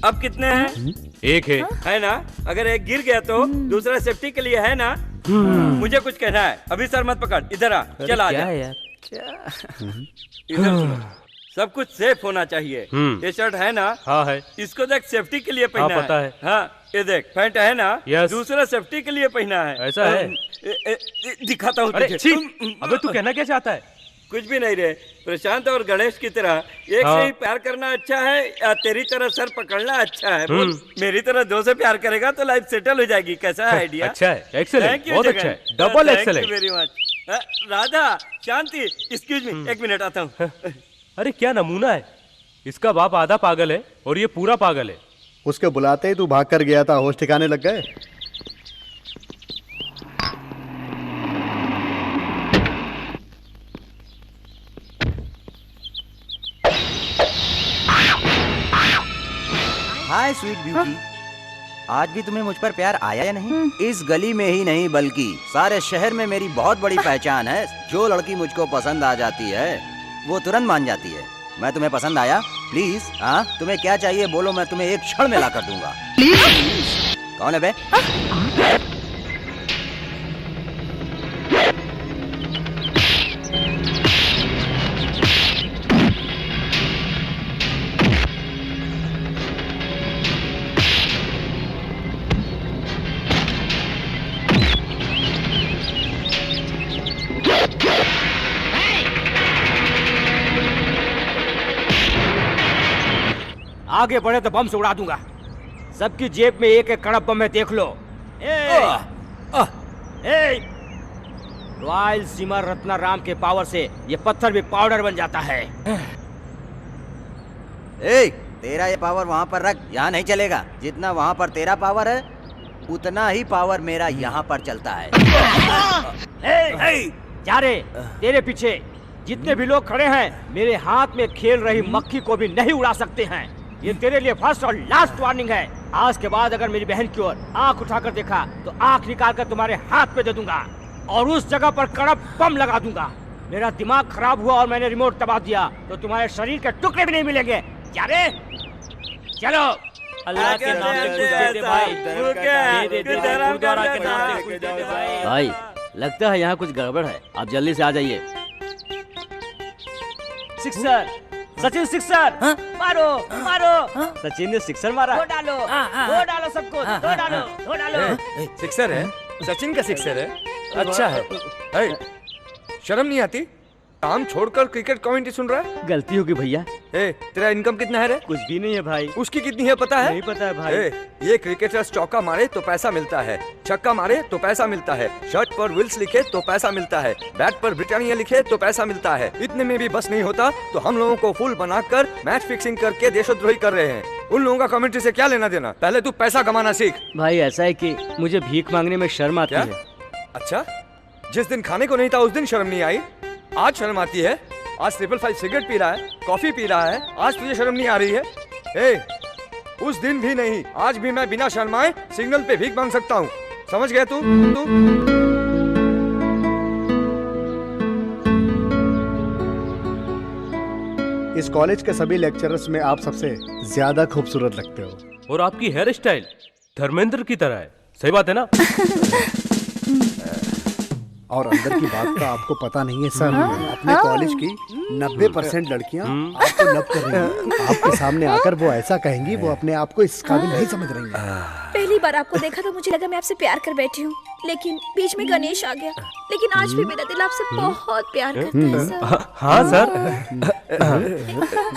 [SPEAKER 1] अब कितने हैं?
[SPEAKER 3] 1
[SPEAKER 1] है ना? अगर एक गिर गया तो दूसरा सेफ्टी के लिए है ना? मुझे कुछ कहना है। अभी सर मत पकड़, इधर आ, चल आ जा। इधर सुनो, सब कुछ सेफ होना चाहिए। ये शर्ट है ना?
[SPEAKER 3] हाँ है।
[SPEAKER 1] इसको देख, सेफ्टी के लिए पहना
[SPEAKER 3] हाँ, पता है।
[SPEAKER 1] हाँ, ये देख पैंट है ना?
[SPEAKER 3] यस।
[SPEAKER 1] दूसरा सेफ्टी के लिए पहना है।
[SPEAKER 3] ऐसा है?
[SPEAKER 1] दिखाता हूँ
[SPEAKER 3] अरे
[SPEAKER 1] तुझे।
[SPEAKER 3] छी, अबे तू कहना क्या चाहता है?
[SPEAKER 1] कुछ भी नहीं रे। प्रशांत और गणेश की तरह एक
[SPEAKER 3] हाँ।
[SPEAKER 1] से ही प्यार करना अच्छा है या तेरी तरह सर पकड़ना अच्छा है? बोल। मेरी तरह दो से प्यार करेगा तो लाइफ सेटल हो जाएगी। कैसा है आइडिया?
[SPEAKER 3] अच्छा है, एक्सेलेंट,
[SPEAKER 1] Thank you,
[SPEAKER 3] बहुत
[SPEAKER 1] जगन।
[SPEAKER 3] अच्छा है, double
[SPEAKER 1] Thank
[SPEAKER 3] excellent.
[SPEAKER 1] you very much। Radha, Shanti, excuse me, एक मिनट आता हूँ।
[SPEAKER 3] अरे क्या नमूना है। इसका बाप आधा पागल है और ये पूरा पागल है।
[SPEAKER 10] उसके बुलाते ही तू भाग कर गया था, होश ठिकाने लग गए।
[SPEAKER 2] हाय स्वीट ब्यूटी, आज भी तुम्हें मुझ पर प्यार आया या नहीं? इस गली में ही नहीं बल्कि सारे शहर में मेरी बहुत बड़ी पहचान है। जो लड़की मुझको पसंद आ जाती है वो तुरंत मान जाती है। मैं तुम्हें पसंद आया? प्लीज, हाँ तुम्हें क्या चाहिए बोलो, मैं तुम्हें एक क्षण में ला कर दूंगा। कौन है बे?
[SPEAKER 15] आगे बढ़े तो बम से उड़ा दूंगा। सबकी जेब में एक एक कड़क बम है, देख लो। रॉयल सीमा रत्ना राम के पावर से ये पत्थर भी पाउडर बन जाता है।
[SPEAKER 2] तेरा ये पावर वहाँ पर रख, यहाँ नहीं चलेगा। जितना वहाँ पर तेरा पावर है उतना ही पावर मेरा यहाँ पर चलता है।
[SPEAKER 15] जा रे, तेरे पीछे जितने भी लोग खड़े हैं मेरे हाथ में खेल रही मक्खी को भी नहीं उड़ा सकते हैं। ये तेरे लिए फर्स्ट और लास्ट वार्निंग है। आज के बाद अगर मेरी बहन की ओर आंख उठाकर देखा तो आंख निकाल कर तुम्हारे हाथ पे दे दूंगा और उस जगह पर कड़क बम लगा दूंगा। मेरा दिमाग खराब हुआ और मैंने रिमोट दबा दिया तो तुम्हारे शरीर के टुकड़े भी नहीं मिलेंगे। क्या रे? चलो।
[SPEAKER 4] अल्लाह के नाम पे कुछ दे दे भाई। दे दे गुरुद्वारा के नाम पे कुछ दे दे भाई।
[SPEAKER 15] भाई लगता है यहाँ कुछ गड़बड़ है, आप जल्दी से आ जाइए। Sixer, Sachin sixer. मारो मारो। सचिन ने सिक्सर मारा। दो डालो सबको, दो डालो।
[SPEAKER 14] सिक्सर है? सचिन का सिक्सर है? अच्छा है। शर्म नहीं आती? काम छोड़कर क्रिकेट कमेंट्री सुन रहा है?
[SPEAKER 15] गलती होगी भैया।
[SPEAKER 14] तेरा इनकम कितना है रे?
[SPEAKER 15] कुछ भी नहीं है भाई।
[SPEAKER 14] उसकी कितनी है पता है?
[SPEAKER 15] नहीं पता है भाई।
[SPEAKER 14] ये क्रिकेटर चौका मारे तो पैसा मिलता है, छक्का मारे तो पैसा मिलता है, शर्ट पर विल्स लिखे तो पैसा मिलता है, बैट पर ब्रिटानिया लिखे तो पैसा मिलता है। इतने में भी बस नहीं होता तो हम लोगों को फुल बनाकर मैच फिक्सिंग करके देशद्रोही कर रहे हैं। उन लोगों का कमेंट्री से क्या लेना देना? पहले तू पैसा कमाना सीख।
[SPEAKER 15] भाई ऐसा है कि मुझे भीख मांगने में शर्म आती है।
[SPEAKER 14] अच्छा, जिस दिन खाने को नहीं था उस दिन शर्म नहीं आई, आज शर्म आती है? आज 555 सिगरेट पी रहा है, कॉफी पी रहा है, आज तुझे शर्म नहीं आ रही है? उस दिन भी नहीं, आज भी मैं बिना शर्माए सिग्नल पे भीख मांग सकता हूँ। समझ गया तू?
[SPEAKER 10] इस कॉलेज के सभी लेक्चरर्स में आप सबसे ज्यादा खूबसूरत लगते हो।
[SPEAKER 3] और आपकी हेयर स्टाइल धर्मेंद्र की तरह है। सही बात है ना?
[SPEAKER 10] और अंदर की बात का आपको पता नहीं है सर। अपने कॉलेज की 90% लड़कियां आपको लब कर रही हैं। आपके सामने आकर वो ऐसा कहेंगी, वो अपने आप को इस काबिल नहीं समझ रही हैं।
[SPEAKER 13] पहली बार आपको देखा तो मुझे लगा मैं आपसे प्यार कर बैठी हूँ, लेकिन बीच में गणेश आ गया। लेकिन आज भी मेरा दिल आपसे बहुत प्यार करता है सर।
[SPEAKER 3] हाँ सर।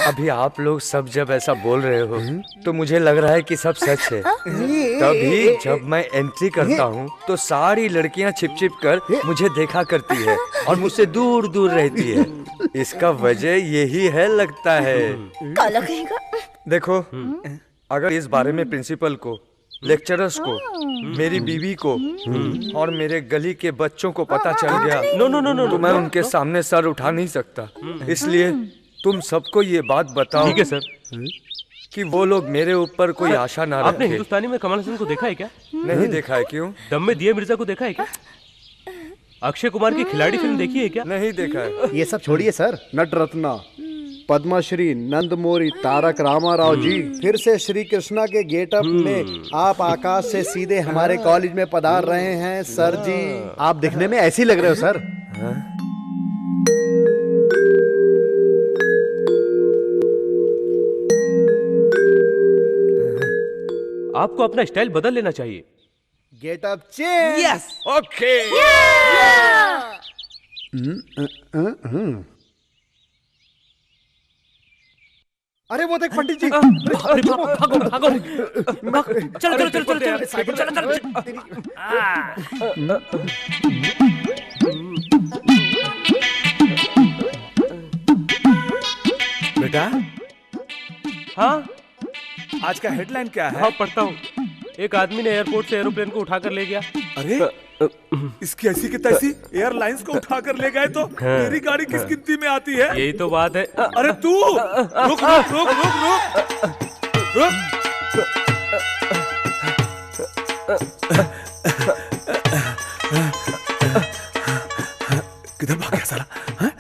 [SPEAKER 14] अभी आप लोग सब जब ऐसा बोल रहे हो तो मुझे लग रहा है कि सब सच है। तभी जब मैं एंट्री करता हूँ तो सारी लड़कियाँ छिप छिप कर मुझे देखा करती है और मुझसे दूर दूर रहती है। इसका वजह यही है लगता है।
[SPEAKER 13] काला कहेगा।
[SPEAKER 14] देखो, अगर इस बारे में प्रिंसिपल को, लेक्चरर्स को, मेरी बीवी को और मेरे गली के बच्चों को पता चल गया तो मैं उनके सामने सर उठा नहीं सकता। इसलिए तुम सबको ये बात बताओ।
[SPEAKER 3] ठीक है सर।
[SPEAKER 14] कि वो लोग मेरे ऊपर कोई आशा ना रखें।
[SPEAKER 3] आपने हिंदुस्तानी में कमल हसन को देखा है क्या?
[SPEAKER 14] नहीं देखा है। क्यों?
[SPEAKER 3] दम में दिया मिर्जा को देखा है क्या? अक्षय कुमार की खिलाड़ी फिल्म देखी है क्या?
[SPEAKER 14] नहीं देखा है।
[SPEAKER 10] ये सब छोड़िए सर। नट रत्ना, पद्मश्री, नंदमोरी, तारक रामाराव जी फिर से श्री कृष्णा के गेटअप में आप आकाश से सीधे हमारे कॉलेज में पधार रहे हैं सर जी। आप दिखने में ऐसे ही लग रहे हो सर।
[SPEAKER 3] आपको अपना स्टाइल बदल लेना चाहिए।
[SPEAKER 10] Get up change.
[SPEAKER 14] Yes okay.
[SPEAKER 10] अरे वो देख पंडित जी।
[SPEAKER 3] भागो भागो भागो।
[SPEAKER 4] चलो चलो चलो चलो चलो चलो चलो।
[SPEAKER 11] बेटा
[SPEAKER 3] हाँ
[SPEAKER 11] आज का हेडलाइन क्या है?
[SPEAKER 3] हाँ पढ़ता हूँ। एक आदमी ने एयरपोर्ट से एरोप्लेन को उठाकर ले गया।
[SPEAKER 11] अरे इसकी ऐसी की तैसी एयरलाइंस को उठाकर ले गए तो मेरी गाड़ी किस गिनती में आती है?
[SPEAKER 3] यही तो बात है।
[SPEAKER 11] अरे तू रुक रुक रुक रुक रुक रुक। किधर भाग गया साला? हाँ?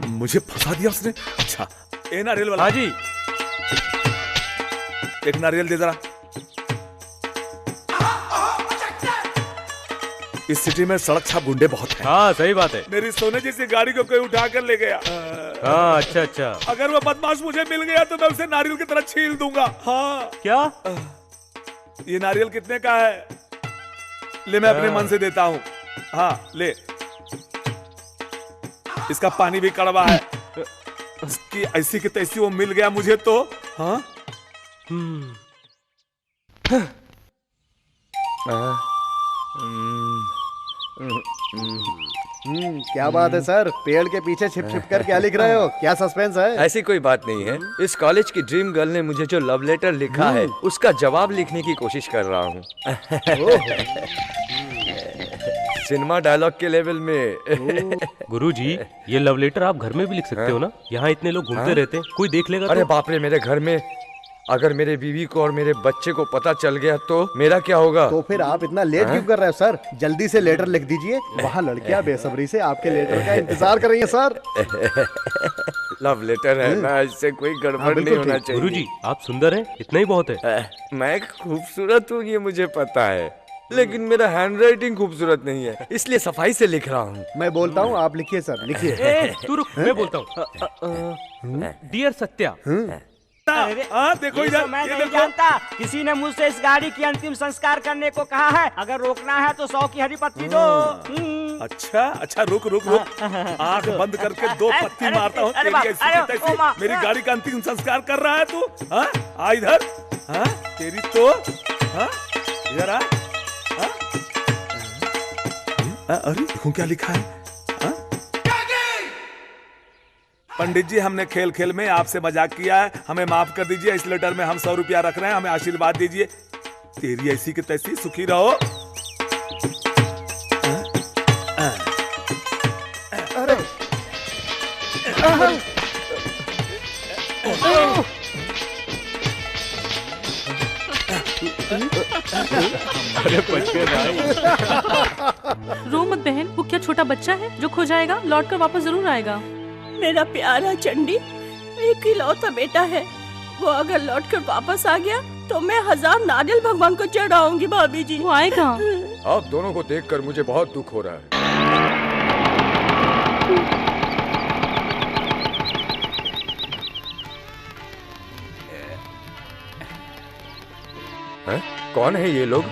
[SPEAKER 11] मुझे फंसा दिया उसने। अच्छा ए नारियल वाला।
[SPEAKER 3] हाँ जी।
[SPEAKER 11] एक नारियल दे जरा। इस सिटी में सड़क छाप गुंडे बहुत हैं।
[SPEAKER 3] हाँ सही बात है।
[SPEAKER 11] मेरी सोने जैसी गाड़ी को कोई उठा कर ले गया।
[SPEAKER 3] हाँ अच्छा अच्छा।
[SPEAKER 11] अगर वो बदमाश मुझे मिल गया तो मैं उसे नारियल की तरह छील दूंगा। हाँ
[SPEAKER 3] क्या?
[SPEAKER 11] ये नारियल कितने का है? ले मैं अपने मन से देता हूँ। हाँ ले। इसका पानी भी कड़वा है। इसकी ऐसी की तैसी वो मिल गया मुझे तो। हाँ
[SPEAKER 10] क्या बात है सर, पेड़ के पीछे छिप छिप कर क्या लिख रहे हो? क्या सस्पेंस है?
[SPEAKER 14] ऐसी कोई बात नहीं है। इस कॉलेज की ड्रीम गर्ल ने मुझे जो लव लेटर लिखा है उसका जवाब लिखने की कोशिश कर रहा हूँ। सिनेमा डायलॉग के लेवल में।
[SPEAKER 3] गुरुजी ये लव लेटर आप घर में भी लिख सकते हो ना? यहाँ इतने लोग घूमते रहते हैं, कोई देख लेगा
[SPEAKER 14] अरे
[SPEAKER 3] तो?
[SPEAKER 14] बाप रे, मेरे घर में अगर मेरे बीवी को और मेरे बच्चे को पता चल गया तो मेरा क्या होगा?
[SPEAKER 10] तो फिर आप इतना लेट क्यों कर रहे हो सर? जल्दी से लेटर लिख दीजिए। वहाँ लड़कियाँ बेसब्री से आपके लेटर का इंतजार कर रही हैं सर।
[SPEAKER 14] लव लेटर है ना, इससे कोई गड़बड़ नहीं होना चाहिए।
[SPEAKER 3] गुरुजी आप सुंदर हैं, इतना ही बहुत है।
[SPEAKER 14] मैं खूबसूरत हूँ ये मुझे पता है, लेकिन मेरा हैंडराइटिंग खूबसूरत नहीं है, इसलिए सफाई से लिख रहा हूँ।
[SPEAKER 10] मैं बोलता हूँ आप लिखिए सर, लिखिए।
[SPEAKER 3] तू रुक, मैं बोलता हूँ। डियर सत्या।
[SPEAKER 11] देखो
[SPEAKER 15] ये
[SPEAKER 11] इधर,
[SPEAKER 15] तो मैं
[SPEAKER 11] ये
[SPEAKER 15] नहीं
[SPEAKER 11] देखो।
[SPEAKER 15] जानता। किसी ने मुझसे इस गाड़ी की अंतिम संस्कार करने को कहा है। अगर रोकना है तो 100 की हरी पत्ती दो।
[SPEAKER 11] अच्छा अच्छा रुक रुक रुक। आंख बंद करके 2 पत्ती मारता हूँ।
[SPEAKER 15] अरे
[SPEAKER 11] तेरी
[SPEAKER 15] बाप,
[SPEAKER 11] ऐसी
[SPEAKER 15] अरे
[SPEAKER 11] की तैसी
[SPEAKER 15] ओ माँ।
[SPEAKER 11] मेरी गाड़ी का अंतिम संस्कार कर रहा है तू? हाँ आ इधर। हाँ तेरी तो हाँ इधर आ। हाँ? अरे देखो क्या लिखा है। पंडित जी हमने खेल खेल में आपसे मजाक किया है, हमें माफ कर दीजिए। इस लेटर में हम 100 रुपया रख रहे हैं, हमें आशीर्वाद दीजिए। तेरी ऐसी की तैसी सुखी रहो।
[SPEAKER 10] अरे
[SPEAKER 3] अरे बच्चे भाई।
[SPEAKER 7] रो मत बहन, वो क्या छोटा बच्चा है जो खो जाएगा? लौट कर वापस जरूर आएगा।
[SPEAKER 8] मेरा प्यारा चंडी एक इकलौता बेटा है। वो अगर लौट कर वापस आ गया तो मैं 1000 नारियल भगवान को चढ़ाऊंगी। भाभी जी
[SPEAKER 7] वो आएगा।
[SPEAKER 14] आप दोनों को देखकर मुझे बहुत दुख हो रहा है। हैं? कौन है ये लोग?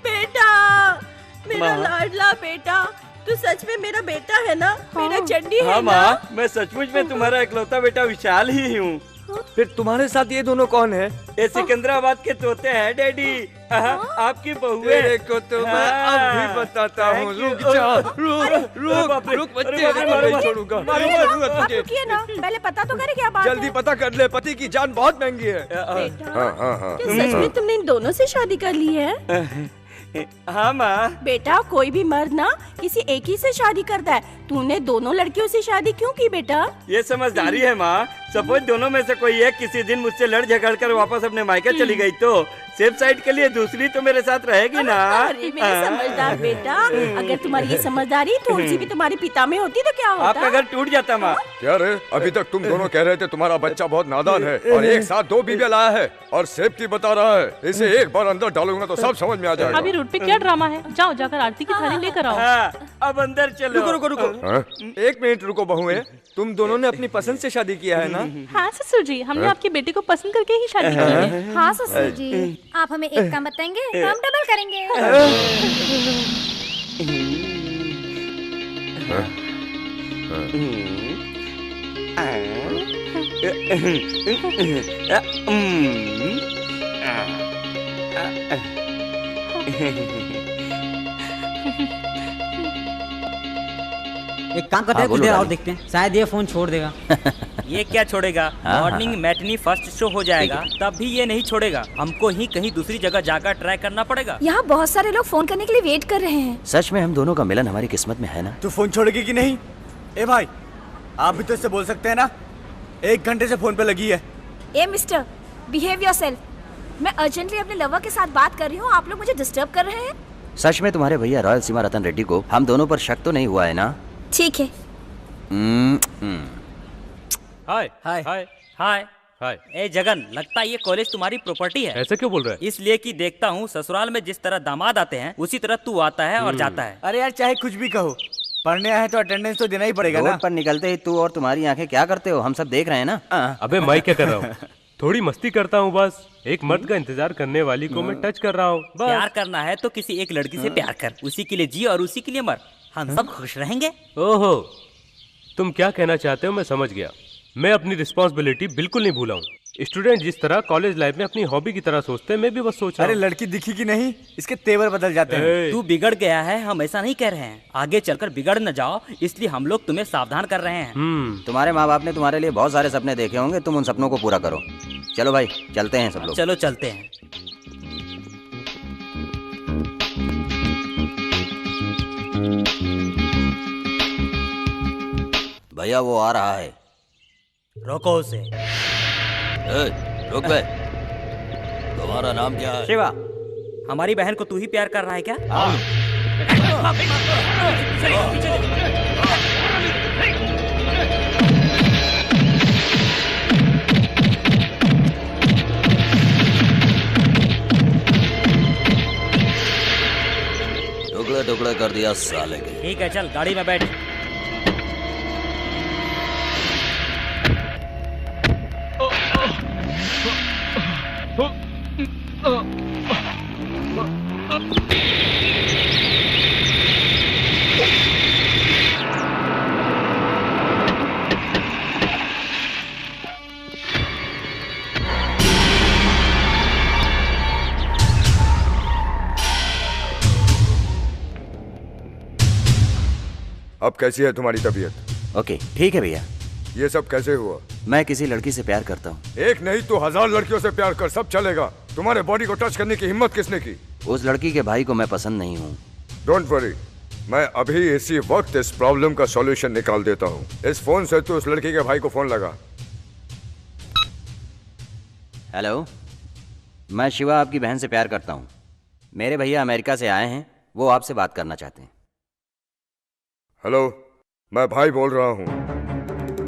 [SPEAKER 8] बेटा, मेरा लाडला बेटा, तू सच में मेरा बेटा है ना? मेरा चंडी है
[SPEAKER 1] हाँ
[SPEAKER 8] ना?
[SPEAKER 1] माँ, मैं सचमुच में तुम्हारा इकलौता बेटा विशाल ही हूँ।
[SPEAKER 14] फिर तुम्हारे साथ ये दोनों कौन है?
[SPEAKER 1] ये सिकंदराबाद के तोते हैं डैडी। आपकी बहू है।
[SPEAKER 14] तेरे को तो मैं अब भी बताता हूँ। रुक जा, रुक बच्चे, नहीं छोड़ूंगा।
[SPEAKER 8] आप रुकिए ना, पहले पता तो करे क्या बात है।
[SPEAKER 14] जल्दी पता कर ले, पति की जान बहुत महंगी है।
[SPEAKER 8] बेटा,
[SPEAKER 14] हाँ।
[SPEAKER 8] क्या सच में तुमने इन दोनों से शादी कर ली है?
[SPEAKER 1] हाँ माँ।
[SPEAKER 8] बेटा कोई भी मर्द ना किसी एक ही से शादी करता है। तूने दोनों लड़कियों से शादी क्यों की बेटा?
[SPEAKER 1] ये समझदारी है माँ। सपोज दोनों में से कोई एक किसी दिन मुझसे लड़ झगड़ कर वापस अपने मायके चली गई तो सेफ साइड के लिए दूसरी तो मेरे साथ रहेगी ना।
[SPEAKER 8] अरे मेरे समझदार बेटा, अगर तुम्हारी ये समझदारी थोड़ी सी भी तुम्हारे पिता में होती तो क्या होता?
[SPEAKER 1] आपका घर टूट जाता माँ।
[SPEAKER 14] क्या रे, अभी तक तुम दोनों कह रहे थे तुम्हारा बच्चा बहुत नादान है और एक साथ 2 बीवियां लाया है और सेफ्टी बता रहा है। इसे एक बार अंदर डालूंगा तो सब समझ में आ जाएगा।
[SPEAKER 7] अभी रोड पे क्या ड्रामा है? जाओ जाकर आरती की थाली लेकर आओ।
[SPEAKER 1] अब अंदर चलो।
[SPEAKER 14] रुको। 1 मिनट रुको बहुएं, तुम दोनों ने अपनी पसंद से शादी किया है ना?
[SPEAKER 7] हाँ ससुर जी, हमने आपके बेटे को पसंद करके ही शादी की है।
[SPEAKER 13] हाँ ससुर जी, आप हमें एक काम बताएंगे तो हम डबल करेंगे।
[SPEAKER 4] एक काम करते हैं, कुछ देर और देखते हैं, शायद ये फोन छोड़ देगा।
[SPEAKER 12] ये क्या छोड़ेगा? मॉर्निंग मैटनी फर्स्ट शो हो जाएगा, तब भी ये नहीं छोड़ेगा। हमको ही कहीं दूसरी जगह जाकर ट्राई करना पड़ेगा।
[SPEAKER 13] यहाँ बहुत सारे लोग फोन करने के लिए वेट कर रहे हैं।
[SPEAKER 2] सच में हम दोनों का मिलन हमारी किस्मत में है ना?
[SPEAKER 5] तू फोन छोड़ेगी कि नहीं? ए भाई, आप भी तो इससे बोल सकते हैं ना, 1 घंटे से फोन पे लगी है।
[SPEAKER 13] ए मिस्टर, बिहेव योरसेल्फ। मैं अर्जेंटली अपने लवर के साथ बात कर रही हूँ, आप लोग मुझे डिस्टर्ब कर रहे हैं।
[SPEAKER 2] सच में तुम्हारे भैया रॉयल सीमा रतन रेड्डी को हम दोनों पर शक तो नहीं हुआ है ना?
[SPEAKER 13] ठीक है।
[SPEAKER 12] हाय हाय हाय हाय हाय। ए जगन, लगता है ये कॉलेज तुम्हारी प्रॉपर्टी है।
[SPEAKER 3] ऐसा क्यों बोल रहा है?
[SPEAKER 12] इसलिए कि देखता हूँ ससुराल में जिस तरह दामाद आते हैं उसी तरह तू आता है और जाता है।
[SPEAKER 5] अरे यार, चाहे कुछ भी कहो, पढ़ने आए तो अटेंडेंस तो देना ही पड़ेगा ना।
[SPEAKER 2] रोड पर निकलते ही तू और तुम्हारी आंखें क्या करते हो, हम सब देख रहे हैं ना।
[SPEAKER 3] अबे मैं क्या कर रहा हूँ? थोड़ी मस्ती करता हूँ बस। एक मर्द का इंतजार करने वाली को मैं टच कर रहा हूँ।
[SPEAKER 12] प्यार करना है तो किसी एक लड़की से प्यार कर, उसी के लिए जी और उसी के लिए मर, हम सब खुश रहेंगे।
[SPEAKER 3] ओहो, तुम क्या कहना चाहते हो मैं समझ गया। मैं अपनी रिस्पॉन्सिबिलिटी बिल्कुल नहीं भूला हूँ। स्टूडेंट जिस तरह कॉलेज लाइफ में अपनी हॉबी की तरह सोचते हैं, मैं भी बस सोच रहा हूँ।
[SPEAKER 5] अरे लड़की दिखी कि नहीं, इसके तेवर बदल जाते हैं।
[SPEAKER 12] तू बिगड़ गया है, हम ऐसा नहीं कह रहे हैं। आगे चलकर बिगड़ न जाओ, इसलिए हम लोग तुम्हें सावधान कर रहे हैं।
[SPEAKER 2] तुम्हारे माँ बाप ने तुम्हारे लिए बहुत सारे सपने देखे होंगे, तुम उन सपनों को पूरा करो। चलो भाई, चलते हैं सब लोग।
[SPEAKER 12] चलो चलते हैं।
[SPEAKER 2] भैया वो आ रहा है।
[SPEAKER 12] रोको उसे।
[SPEAKER 2] रुक बे। तुम्हारा नाम क्या है?
[SPEAKER 12] शिवा। हमारी बहन को तू ही प्यार कर रहा है क्या?
[SPEAKER 2] टुकड़े टुकड़े कर दिया साले के।
[SPEAKER 12] ठीक है, चल गाड़ी में बैठ।
[SPEAKER 14] अब कैसी है तुम्हारी तबीयत?
[SPEAKER 2] ओके, ठीक है भैया।
[SPEAKER 14] ये सब कैसे हुआ?
[SPEAKER 2] मैं किसी लड़की से प्यार करता हूँ।
[SPEAKER 14] एक नहीं तो 1000 लड़कियों से प्यार कर, सब चलेगा। तुम्हारे बॉडी को टच करने की हिम्मत किसने की?
[SPEAKER 2] उस लड़की के भाई को मैं पसंद नहीं हूँ।
[SPEAKER 14] डोंट वरी, मैं अभी इसी वक्त इस प्रॉब्लम का सॉल्यूशन निकाल देता हूँ। इस फोन से तू उस लड़की के भाई को फोन लगा।
[SPEAKER 2] हेलो, मैं शिवा आपकी बहन से प्यार करता हूँ। मेरे भैया अमेरिका से आए हैं, वो आपसे बात करना चाहते हैं।
[SPEAKER 14] हेलो, मैं भाई बोल रहा हूँ।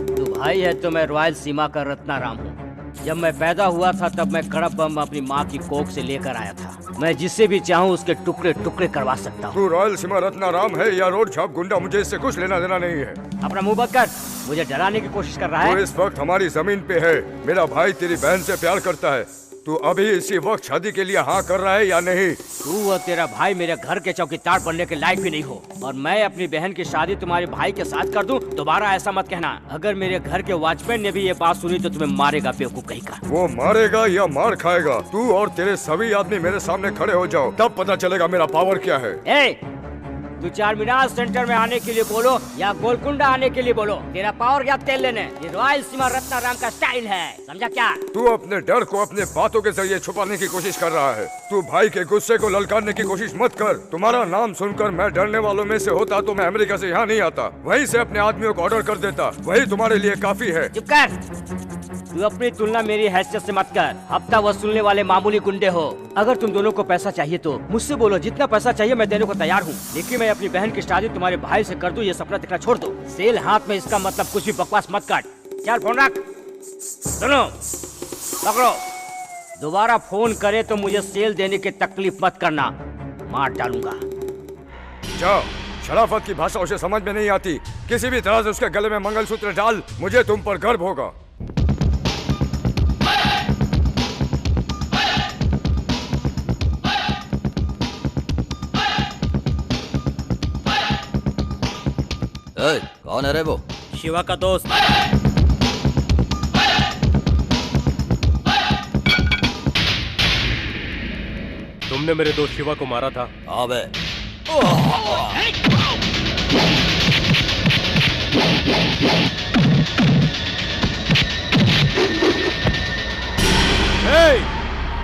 [SPEAKER 15] तू भाई है तो मैं रॉयल सीमा का रत्नाराम हूँ। जब मैं पैदा हुआ था तब मैं कड़क बम अपनी माँ की कोख से लेकर आया था। मैं जिससे भी चाहूँ उसके टुकड़े टुकड़े करवा सकता हूँ।
[SPEAKER 14] तू रॉयल सीमा रत्नाराम है या रोड छाप गुंडा, मुझे इससे कुछ लेना देना नहीं है।
[SPEAKER 15] अपना मुंह बंद कर, मुझे डराने की कोशिश कर रहा है।
[SPEAKER 14] तू इस वक्त हमारी जमीन पे है। मेरा भाई तेरी बहन से प्यार करता है। तू अभी इसी वक्त शादी के लिए हाँ कर रहा है या नहीं?
[SPEAKER 15] तू और तेरा भाई मेरे घर के चौकीदार बनने के लायक भी नहीं हो, और मैं अपनी बहन की शादी तुम्हारे भाई के साथ कर दूं, दोबारा ऐसा मत कहना। अगर मेरे घर के वॉचमैन ने भी ये बात सुनी तो तुम्हें मारेगा बेवकूफ कहीं का।
[SPEAKER 14] वो मारेगा या मार खाएगा? तू और तेरे सभी आदमी मेरे सामने खड़े हो जाओ, तब पता चलेगा मेरा पावर क्या है।
[SPEAKER 15] तू चार मीनार सेंटर में आने के लिए बोलो या गोलकुंडा आने के लिए बोलो, तेरा पावर या तेल लेने। ये रॉयल सीमा रत्नाराम का स्टाइल है, समझा क्या?
[SPEAKER 14] तू अपने डर को अपने बातों के जरिए छुपाने की कोशिश कर रहा है। तू भाई के गुस्से को ललकारने की कोशिश मत कर। तुम्हारा नाम सुनकर मैं डरने वालों में से होता तो मैं अमेरिका से यहाँ नहीं आता, वहीं से अपने आदमियों को ऑर्डर कर देता। वही तुम्हारे लिए काफी है।
[SPEAKER 15] चुप कर। तू अपनी तुलना मेरी हैसियत से मत कर। हफ्ता वसूलने वाले मामूली गुंडे हो। अगर तुम दोनों को पैसा चाहिए तो मुझसे बोलो, जितना पैसा चाहिए मैं देने को तैयार हूँ, लेकिन मैं अपनी बहन की शादी तुम्हारे भाई से कर दूं, ये सपना देखना छोड़ दो। सेल हाथ में, इसका मतलब कुछ भी बकवास मत काट। चल फोन रख। सुनो, पकड़ो। दोबारा फोन करे तो मुझे सेल देने की तकलीफ मत करना, मार डालूंगा।
[SPEAKER 14] जाओ, शराफत की भाषा उसे समझ में नहीं आती। किसी भी तरह से उसके गले में मंगलसूत्र डाल, मुझे तुम पर गर्व होगा।
[SPEAKER 2] कौन है रे वो?
[SPEAKER 4] शिवा का दोस्त।
[SPEAKER 3] तुमने मेरे दोस्त शिवा को मारा था?
[SPEAKER 2] हाँ बे।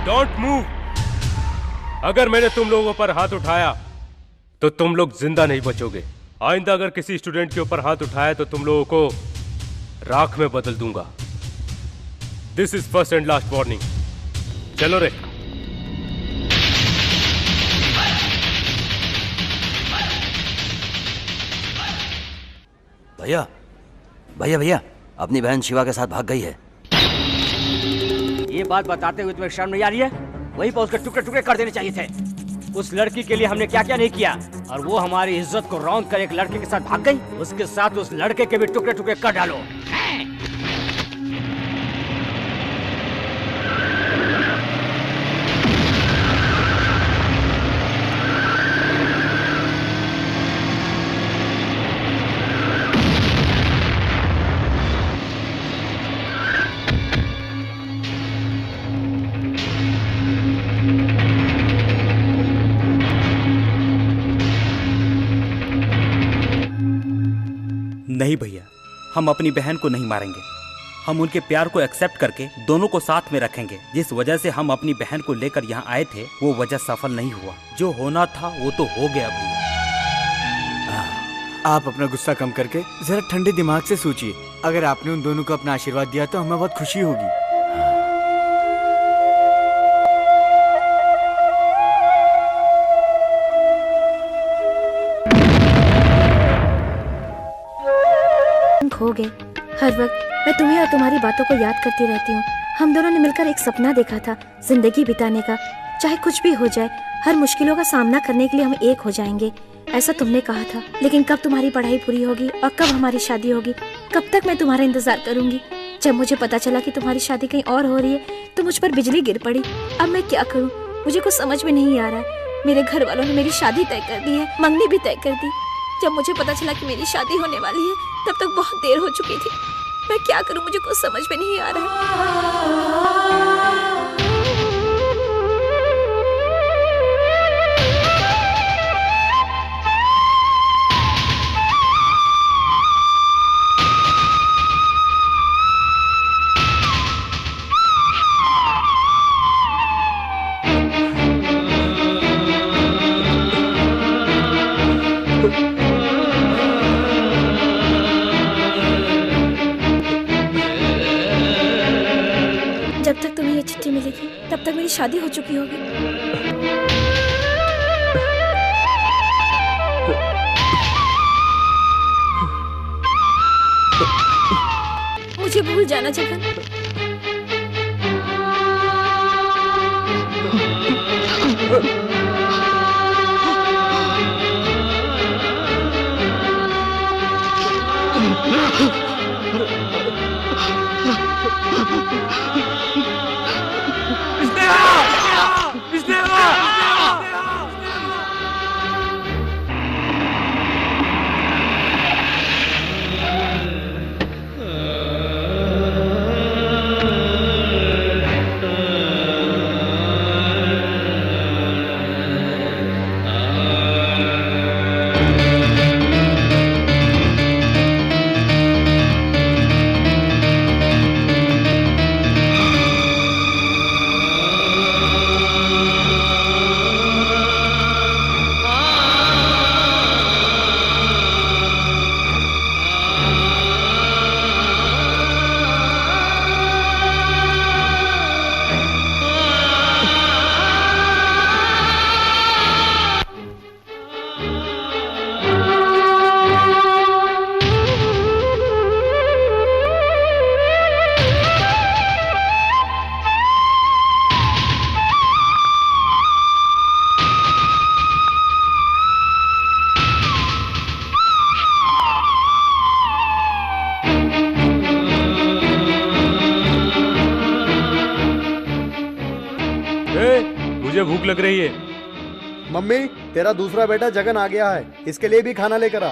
[SPEAKER 3] Don't move. अगर मैंने तुम लोगों पर हाथ उठाया तो तुम लोग जिंदा नहीं बचोगे। आइंदा अगर किसी स्टूडेंट के ऊपर हाथ उठाया तो तुम लोगों को राख में बदल दूंगा। This is first and last warning. चलो रे।
[SPEAKER 2] भैया भैया भैया, अपनी बहन शिवा के साथ भाग गई है।
[SPEAKER 15] ये बात बताते हुए तुम्हें शर्म नहीं आ रही है? वहीं पर उसके टुकड़े टुकड़े कर देने चाहिए थे। उस लड़की के लिए हमने क्या क्या नहीं किया, और वो हमारी इज्जत को रौंद कर एक लड़के के साथ भाग गई। उसके साथ उस लड़के के भी टुकड़े टुकड़े कर डालो।
[SPEAKER 4] नहीं भैया, हम अपनी बहन को नहीं मारेंगे। हम उनके प्यार को एक्सेप्ट करके दोनों को साथ में रखेंगे। जिस वजह से हम अपनी बहन को लेकर यहाँ आए थे वो वजह सफल नहीं हुआ। जो होना था वो तो हो गया भैया।
[SPEAKER 5] आप अपना गुस्सा कम करके जरा ठंडे दिमाग से सोचिए। अगर आपने उन दोनों को अपना आशीर्वाद दिया तो हमें बहुत खुशी होगी।
[SPEAKER 13] खो गए। हर वक्त मैं तुम्हें और तुम्हारी बातों को याद करती रहती हूँ। हम दोनों ने मिलकर एक सपना देखा था, जिंदगी बिताने का। चाहे कुछ भी हो जाए, हर मुश्किलों का सामना करने के लिए हम एक हो जाएंगे, ऐसा तुमने कहा था। लेकिन कब तुम्हारी पढ़ाई पूरी होगी और कब हमारी शादी होगी? कब तक मैं तुम्हारा इंतजार करूंगी? जब मुझे पता चला कि तुम्हारी शादी कहीं और हो रही है तो मुझ पर बिजली गिर पड़ी। अब मैं क्या करूँ, मुझे कुछ समझ में नहीं आ रहा है। मेरे घर वालों ने मेरी शादी तय कर दी है, मंगनी भी तय कर दी। जब मुझे पता चला कि मेरी शादी होने वाली है तब तक बहुत देर हो चुकी थी। मैं क्या करूं, मुझे कुछ समझ में नहीं आ रहा है। जब तक तुम्हें ये चिट्ठी मिलेगी तब तक मेरी शादी हो चुकी होगी। मुझे भूल जाना जगन।
[SPEAKER 3] मुझे भूख लग रही है।
[SPEAKER 10] मम्मी, तेरा दूसरा बेटा जगन आ गया है, इसके लिए भी खाना लेकर आ।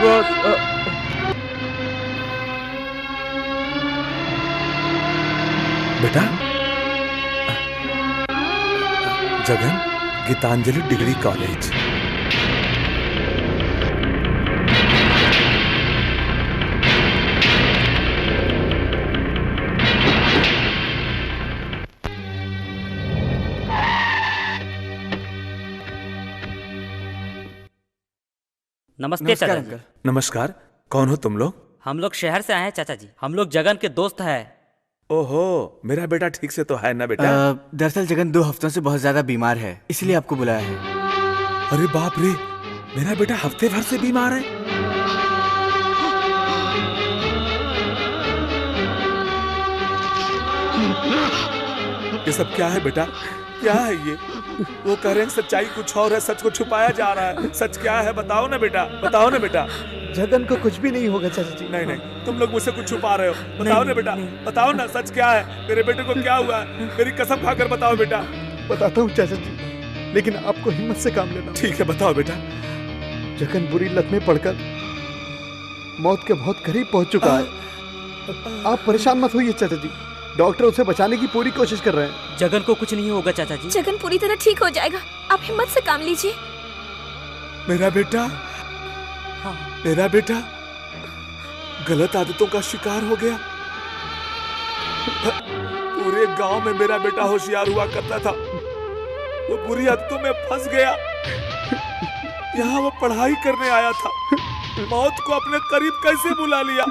[SPEAKER 3] बॉस।
[SPEAKER 11] बेटा जगन, गीतांजलि डिग्री कॉलेज।
[SPEAKER 12] नमस्ते चाचा जी।
[SPEAKER 11] नमस्कार, कौन हो तुम लोग?
[SPEAKER 12] हम लोग शहर से आए हैं चाचा जी। हम लोग जगन के दोस्त हैं।
[SPEAKER 11] ओहो, मेरा बेटा ठीक से तो है ना बेटा?
[SPEAKER 5] दरअसल जगन 2 हफ्तों से बहुत ज्यादा बीमार है, इसलिए आपको बुलाया है।
[SPEAKER 11] अरे बाप रे, मेरा बेटा हफ्ते भर से बीमार है। ये सब क्या है बेटा? क्या है ये? वो कह रहे हैं सच्चाई कुछ और है, सच को छुपाया जा रहा है। सच क्या है बताओ ना बेटा, बताओ ना बेटा।
[SPEAKER 10] जगन को कुछ भी नहीं होगा चाचा जी।
[SPEAKER 11] नहीं नहीं, तुम लोग मुझसे कुछ छुपा रहे हो। बताओ ना बेटा, बताओ ना सच क्या है। मेरे बेटे को क्या हुआ है? मेरी कसम खाकर बताओ बेटा।
[SPEAKER 10] बताता हूँ चाचा जी, लेकिन आपको हिम्मत से काम लेना।
[SPEAKER 11] ठीक है, बताओ बेटा।
[SPEAKER 10] जगन बुरी लत में पड़कर मौत के बहुत करीब पहुंच चुका है। आप परेशान मत होइए चाचा जी, डॉक्टर उसे बचाने की पूरी कोशिश कर रहे हैं।
[SPEAKER 12] जगन को कुछ नहीं होगा चाचा जी।
[SPEAKER 13] जगन पूरी तरह ठीक हो जाएगा, आप हिम्मत से काम लीजिए।
[SPEAKER 11] मेरा बेटा, मेरा बेटा गलत आदतों का शिकार हो गया। पूरे गांव में मेरा बेटा होशियार हुआ करता था, वो बुरी आदतों में फंस गया। यहाँ वो पढ़ाई करने आया था, मौत को अपने करीब कैसे बुला लिया।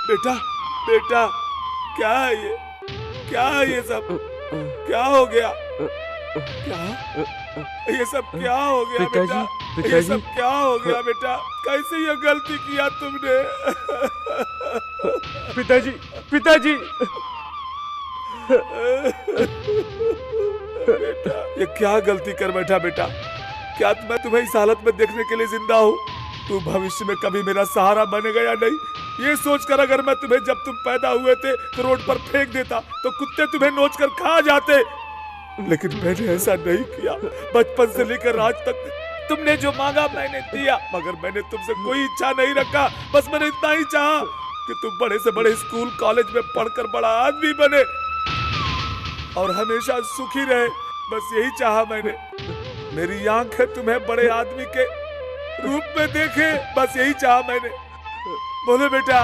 [SPEAKER 11] बेटा, बेटा क्या है ये? क्या है ये सब? क्या हो गया? क्या ये सब क्या हो गया बेटा? ये सब क्या हो गया बेटा? कैसे ये गलती किया तुमने?
[SPEAKER 3] पिताजी, पिताजी।
[SPEAKER 11] बेटा, ये क्या गलती कर बैठा बेटा? क्या मैं तुम्हें इस हालत में देखने के लिए जिंदा हूँ? तू भविष्य में कभी मेरा सहारा बनेगा या नहीं, ये सोचकर अगर मैं तुम्हें जब तुम पैदा हुए थे तो रोड पर फेंक देता तो कुत्ते तुम्हें नोच कर खा जाते, लेकिन मैंने ऐसा नहीं किया। बचपन से लेकर आज तक तुमने जो मांगा मैंने दिया, मगर मैंने तुमसे कोई इच्छा नहीं रखा। बस मैंने इतना ही चाहा कि तुम बड़े से बड़े स्कूल कॉलेज में पढ़कर बड़ा आदमी बने और हमेशा सुखी रहे। बस यही चाहा मैंने। मेरी आंखें तुम्हें बड़े आदमी के रूप में देखे, बस यही चाहा मैंने। बोलो बेटा।